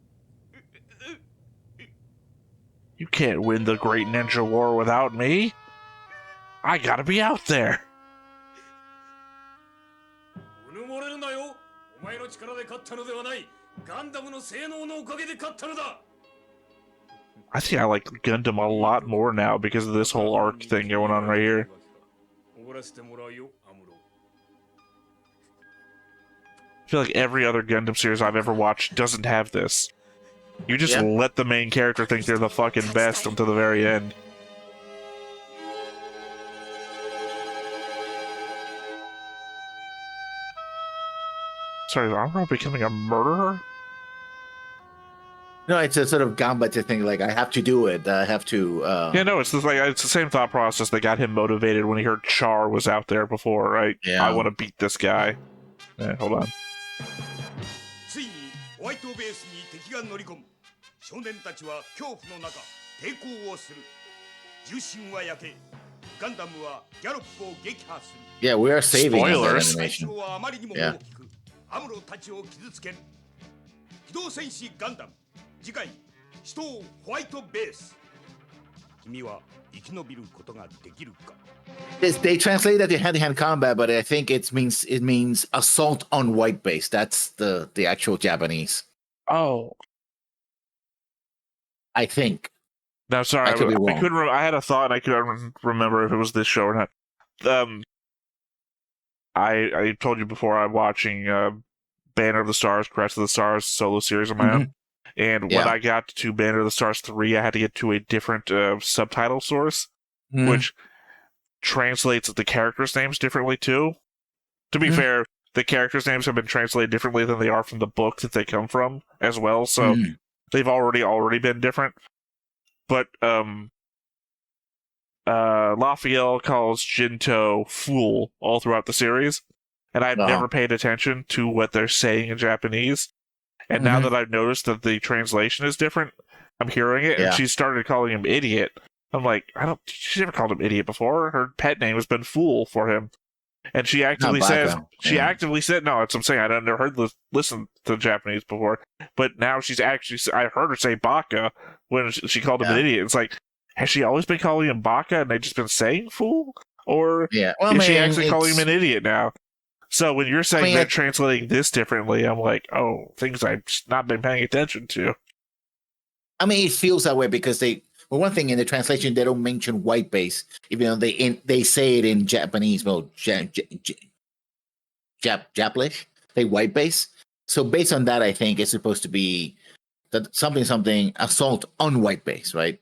S1: You can't win the Great Ninja War without me. I gotta be out there.
S5: うぬぼれるなよ。お前の力で勝ったのではない。ガンダムの性能のおかげで勝ったのだ。
S1: I think I like Gundam a lot more now because of this whole arc thing going on right here.
S5: おごらせてもらうよ、アムロ。
S1: I feel like every other Gundam series I've ever watched doesn't have this. You just let the main character think they're the fucking best until the very end. Sorry, is Amuro becoming a murderer?
S2: No, it's a sort of Gambata thing. Like, I have to do it. I have to.
S1: Yeah, no, it's the same thought process that got him motivated when he heard Char was out there before, right?
S2: Yeah.
S1: I want to beat this guy. Yeah, hold on.
S5: ついにホワイトベースに敵が乗り込む。少年たちは恐怖の中、抵抗をする。重心は焼け、ガンダムはギャロップを撃破する。
S2: Yeah, we are saving
S1: Spoilers.
S2: that animation.
S5: はあまりにも大きく、アムロたちを傷つける。機動戦士ガンダム。 次回、死闘ホワイトベース。君は生き延びることができるか。
S2: They translate that to hand-to-hand combat, but I think it means assault on white base. That's the actual Japanese.
S1: Oh.
S2: I think.
S1: No, sorry,
S2: I could be wrong.
S1: I couldn't. I had a thought, and I couldn't remember if it was this show or not. I told you before I'm watching Banner of the Stars, Crest of the Stars solo series on my own. And when I got to Banner of the Stars 3, I had to get to a different subtitle source, which translates the characters' names differently too. To be fair, the characters' names have been translated differently than they are from the book that they come from as well, so they've already been different. But Raphael calls Jinto fool all throughout the series, and I've never paid attention to what they're saying in Japanese. And now that I've noticed that the translation is different, I'm hearing it, and she started calling him idiot. I'm like, she never called him idiot before. Her pet name has been fool for him. And she actively actively said, no, that's what I'm saying. I never listen to Japanese before. But now I heard her say baka when she called him an idiot. It's like, has she always been calling him baka and they've just been saying fool? Or is she actually calling him an idiot now? So when you're saying they're translating this differently, I'm like, oh, things I've just not been paying attention to.
S2: I mean, it feels that way because well, one thing in the translation, they don't mention white base, even though they say it in Japanese, well, Japlish, they white base. So based on that, I think it's supposed to be that something assault on white base, right?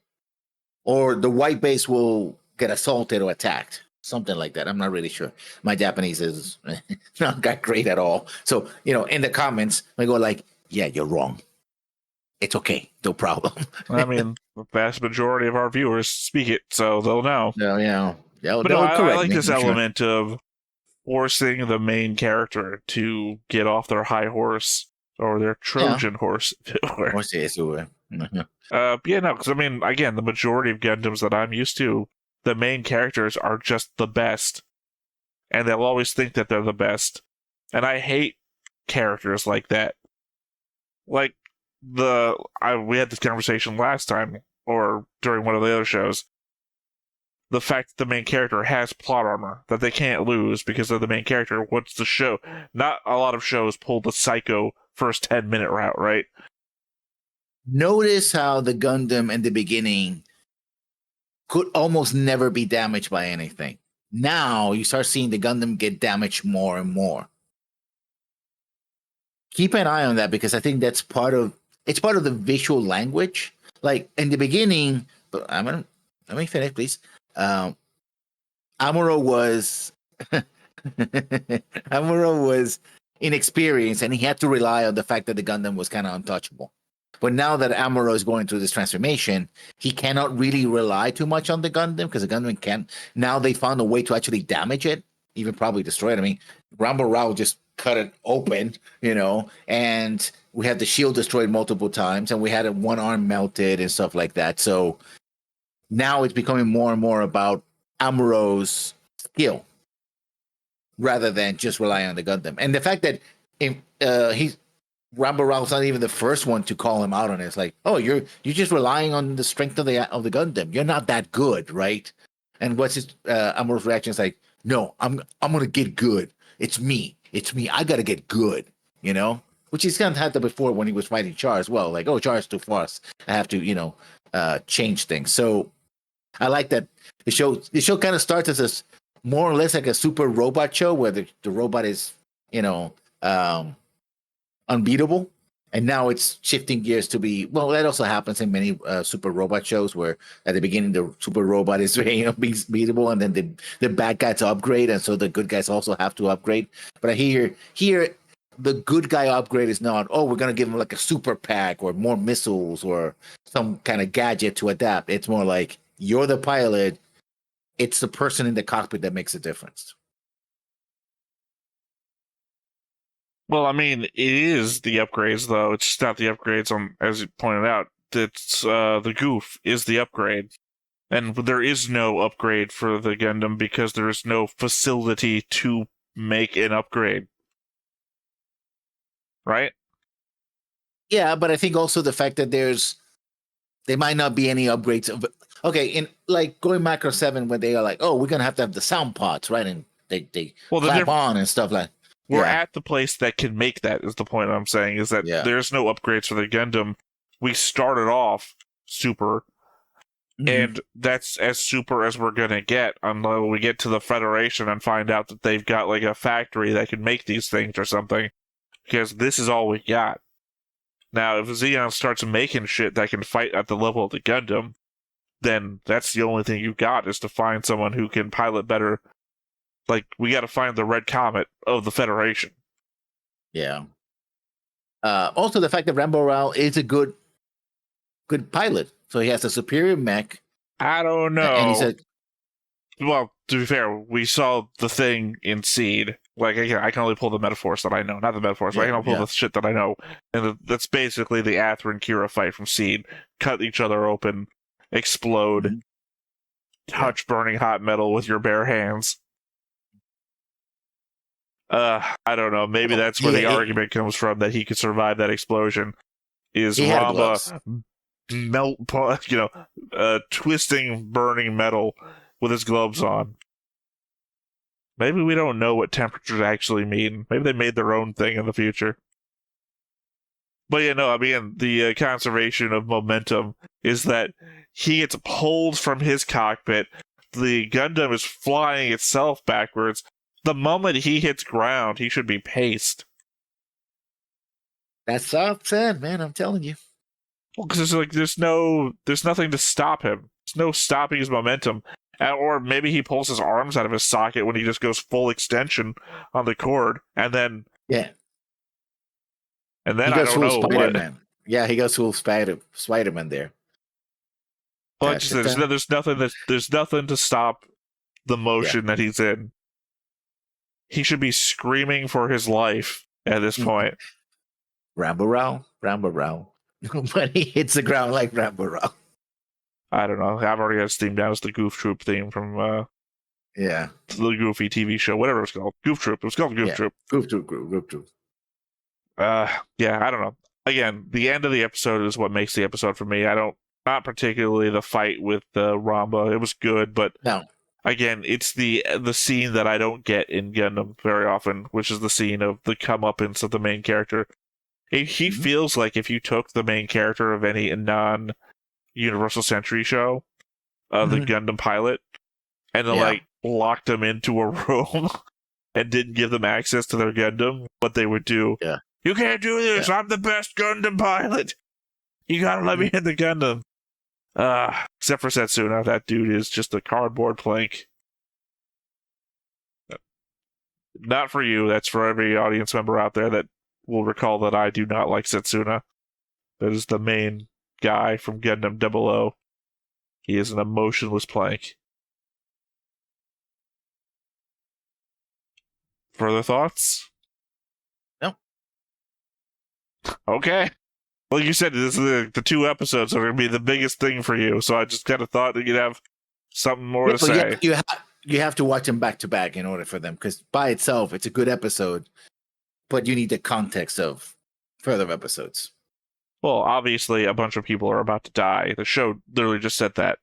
S2: Or the white base will get assaulted or attacked, something like that. I'm not really sure. My Japanese is not that great at all. So in the comments, I go like, "Yeah, you're wrong. It's okay, no problem."
S1: I mean, the vast majority of our viewers speak it, so they'll know.
S2: No, yeah.
S1: But no, I like this element of forcing the main character to get off their high horse or their Trojan horse, if it were. Because I mean, again, the majority of Gundams that I'm used to, the main characters are just the best, and they'll always think that they're the best. And I hate characters like that. Like we had this conversation last time, or during one of the other shows. The fact that the main character has plot armor that they can't lose because they're the main character. What's the show? Not a lot of shows pull the psycho first 10-minute route, right?
S2: Notice how the Gundam in the beginning could almost never be damaged by anything. Now you start seeing the Gundam get damaged more and more. Keep an eye on that because I think that's part of the visual language. Like in the beginning, let me finish, please. Amuro was inexperienced and he had to rely on the fact that the Gundam was kind of untouchable. But now that Amuro is going through this transformation, he cannot really rely too much on the Gundam because the Gundam can't. Now they found a way to actually damage it, even probably destroy it. I mean, Ramba Ral just cut it open, and we had the shield destroyed multiple times and we had one arm melted and stuff like that. So now it's becoming more and more about Amuro's skill rather than just rely on the Gundam. And the fact that Ramba Ral's not even the first one to call him out on it. It's like, oh, you're just relying on the strength of the Gundam. You're not that good, right? And what's his Amuro's reaction? Is like, no, I'm gonna get good. It's me. I gotta get good. Which he's kind of had that before when he was fighting Char as well. Like, oh, Char's too fast. I have to change things. So I like that the show kind of starts as more or less like a super robot show where the robot is unbeatable, and now it's shifting gears to be that also happens in many super robot shows where at the beginning the super robot is beatable and then the bad guys upgrade and so the good guys also have to upgrade. But here the good guy upgrade is not, oh, we're going to give him like a super pack or more missiles or some kind of gadget to adapt. It's more like, you're the pilot. It's the person in the cockpit that makes a difference.
S1: Well, I mean, it is the upgrades, though. It's just not the upgrades on, as you pointed out. It's the goof is the upgrade. And there is no upgrade for the Gundam because there is no facility to make an upgrade. Right?
S2: Yeah, but I think also the fact that there might not be any upgrades. Okay, in like going Macro 7 when they are like, oh, we're going to have the sound pods, right? And they clap on and stuff like that.
S1: We're at the place that can make that, is the point I'm saying, is that there's no upgrades for the Gundam. We started off super, and that's as super as we're going to get until we get to the Federation and find out that they've got like a factory that can make these things or something, because this is all we got. Now, if Zeon starts making shit that can fight at the level of the Gundam, then that's the only thing you got, is to find someone who can pilot better. Like, we got to find the red comet of the Federation.
S2: Yeah. Also, the fact that Ramba Ral is a good pilot, so he has a superior mech.
S1: I don't know.
S2: And he said,
S1: well, to be fair, we saw the thing in Seed. Like, I can only pull the metaphors that I know, not the metaphors, but I can only pull the shit that I know. And that's basically the Athra and Kira fight from Seed. Cut each other open, explode, touch burning hot metal with your bare hands. I don't know. Maybe that's where the argument comes from, that he could survive that explosion. Is Ramba twisting burning metal with his gloves on? Maybe we don't know what temperatures actually mean. Maybe they made their own thing in the future. But I mean, the conservation of momentum is that he gets pulled from his cockpit. The Gundam is flying itself backwards. The moment he hits ground, he should be paced.
S2: That's soft sand, man. I'm telling you.
S1: Well, because there's nothing to stop him. There's no stopping his momentum. Or maybe he pulls his arms out of his socket when he just goes full extension on the cord, and then I don't know
S2: Spider-Man. Yeah, he goes full Spider-Man there.
S1: But there's nothing to stop the motion that he's in. He should be screaming for his life at this point.
S2: Ramba Ral. But he hits the ground like Ramba Ral.
S1: I don't know. I've already got his theme down. It's the Goof Troop theme from the Goofy TV show, whatever it's called. Goof Troop. It was called Goof Troop.
S2: Goof Troop.
S1: I don't know. Again, the end of the episode is what makes the episode for me. Not particularly the fight with Ramba. It was good, but again, it's the scene that I don't get in Gundam very often, which is the scene of the comeuppance of the main character. He feels like if you took the main character of any non-Universal Century show, the Gundam pilot, and then locked them into a room and didn't give them access to their Gundam, what they would do. Yeah. You can't do this! I'm the best Gundam pilot! You gotta let me in the Gundam! Except for Setsuna, that dude is just a cardboard plank. Not for you, that's for every audience member out there that will recall that I do not like Setsuna. That is the main guy from Gundam 00. He is an emotionless plank. Further thoughts?
S2: No.
S1: Okay. Like you said, this is the 2 episodes are going to be the biggest thing for you, so I just kind of thought that you'd have something more to say.
S2: You have to watch them back to back in order for them, because by itself, it's a good episode, but you need the context of further episodes.
S1: Well, obviously, a bunch of people are about to die. The show literally just said that.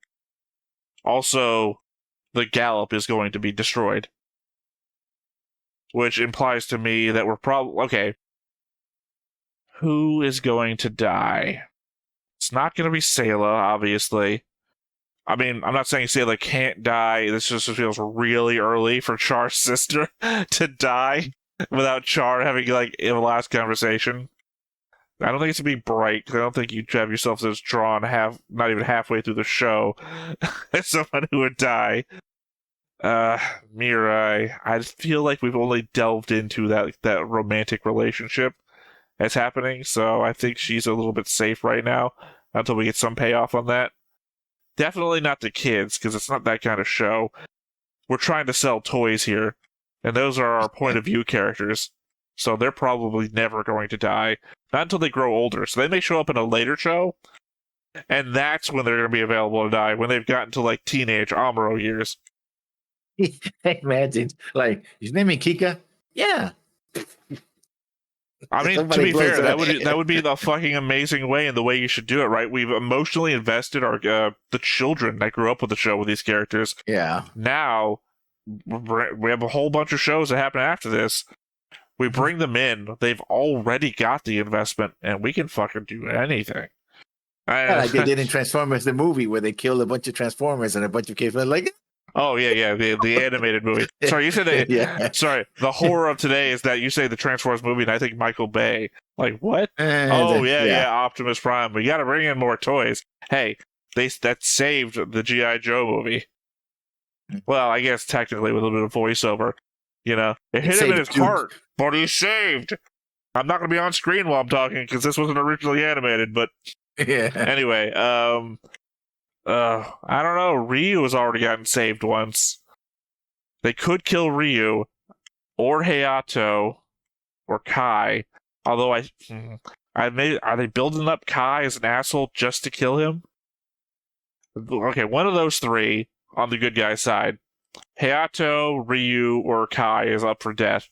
S1: Also, the Gallop is going to be destroyed. Which implies to me that we're probably... Okay. Who is going to die? It's not going to be Sayla, obviously. I mean, I'm not saying Sayla can't die. This just feels really early for Char's sister to die without Char having, a last conversation. I don't think it's to be Bright, because I don't think you have yourself as drawn not even halfway through the show as someone who would die. Mirai, I feel like we've only delved into that romantic relationship that's happening, so I think she's a little bit safe right now until we get some payoff on that. Definitely not the kids, because it's not that kind of show. We're trying to sell toys here, and those are our point of view characters, so they're probably never going to die. Not until they grow older, so they may show up in a later show, and that's when they're going to be available to die, when they've gotten to, teenage Amuro years.
S2: Imagine, his name is Kika? Yeah.
S1: I mean, to be fair, that would be the fucking amazing way, and the way you should do it, right? We've emotionally invested the children that grew up with the show with these characters.
S2: Yeah.
S1: Now, we have a whole bunch of shows that happen after this. We bring them in, they've already got the investment, and we can fucking do anything.
S2: Like they did in Transformers, the movie, where they killed a bunch of Transformers and a bunch of kids were like...
S1: Oh, yeah, the animated movie. Sorry, you said Sorry, the horror of today is that you say the Transformers movie, and I think Michael Bay. Like, what? Optimus Prime. We gotta bring in more toys. Hey, that saved the G.I. Joe movie. Well, I guess technically with a little bit of voiceover. It hit him in his heart, but he's saved. I'm not gonna be on screen while I'm talking, because this wasn't originally animated, but...
S2: Yeah.
S1: Anyway, I don't know. Ryu has already gotten saved once. They could kill Ryu, or Hayato, or Kai. Although are they building up Kai as an asshole just to kill him? Okay, one of those 3 on the good guy's side. Hayato, Ryu, or Kai is up for death.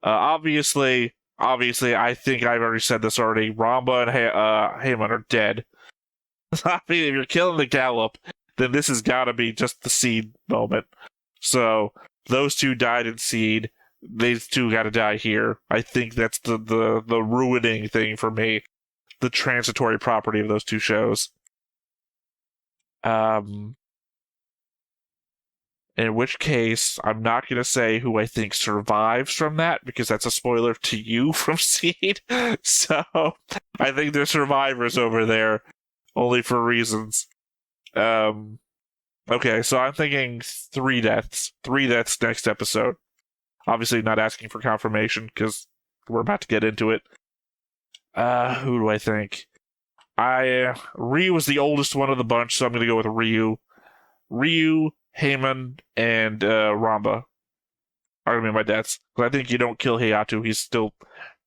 S1: Obviously, I think I've already said this already. Ramba and Heyman are dead. I mean, if you're killing the Gallop, then this has got to be just the seed moment. So, those two died in Seed. These two got to die here. I think that's the ruining thing for me. The transitory property of those two shows. In which case, I'm not going to say who I think survives from that, because that's a spoiler to you from Seed. So, I think there's survivors over there, only for reasons. Okay, so I'm thinking 3 deaths. 3 deaths next episode. Obviously not asking for confirmation, because we're about to get into it. Who do I think? Ryu was the oldest one of the bunch, so I'm going to go with Ryu. Ryu, Heyman, and Ramba are going to be my deaths. Because I think you don't kill Hayato. He's still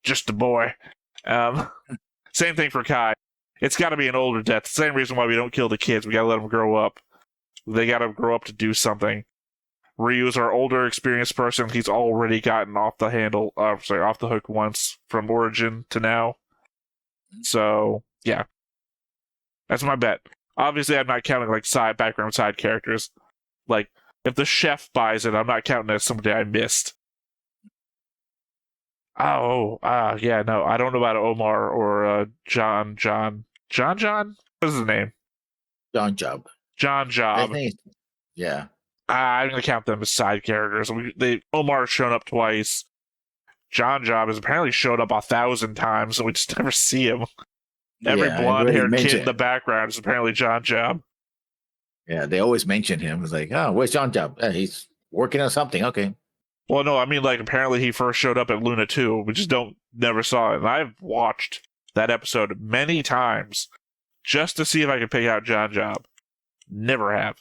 S1: just a boy. Same thing for Kai. It's got to be an older death. Same reason why we don't kill the kids. We got to let them grow up. They got to grow up to do something. Ryu's our older, experienced person. He's already gotten off the off the hook once from Origin to now. So, yeah. That's my bet. Obviously, I'm not counting, like, background side characters. Like, if the chef buys it, I'm not counting it as somebody I missed. Yeah, no, I don't know about Omar or John? What is his name?
S2: John Job. I think, yeah.
S1: I'm going to count them as side characters. Omar's shown up twice. John Job has apparently showed up 1,000 times, and we just never see him. Every blonde-haired kid in the background is apparently John Job.
S2: Yeah, they always mention him. It's like, oh, where's John Job? He's working on something. Okay.
S1: Well, no, I mean, like, apparently he first showed up at Luna 2. We just never saw it. And I've watched that episode many times just to see if I could pick out John Job. Never have.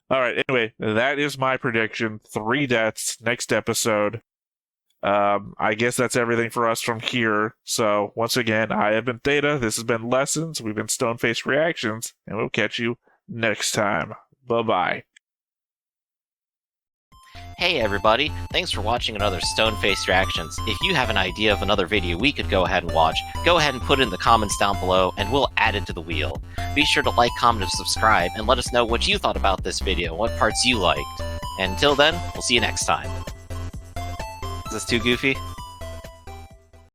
S1: All right, anyway, that is my prediction. 3 deaths next episode. I guess that's everything for us from here. So, once again, I have been Theta. This has been Lessons. We've been Stoneface Reactions. And we'll catch you next time. Bye-bye.
S10: Hey everybody, thanks for watching another Stoneface Reactions. If you have an idea of another video we could go ahead and watch, go ahead and put it in the comments down below and we'll add it to the wheel. Be sure to like, comment, and subscribe, and let us know what you thought about this video, what parts you liked. And until then, we'll see you next time. Is this too goofy?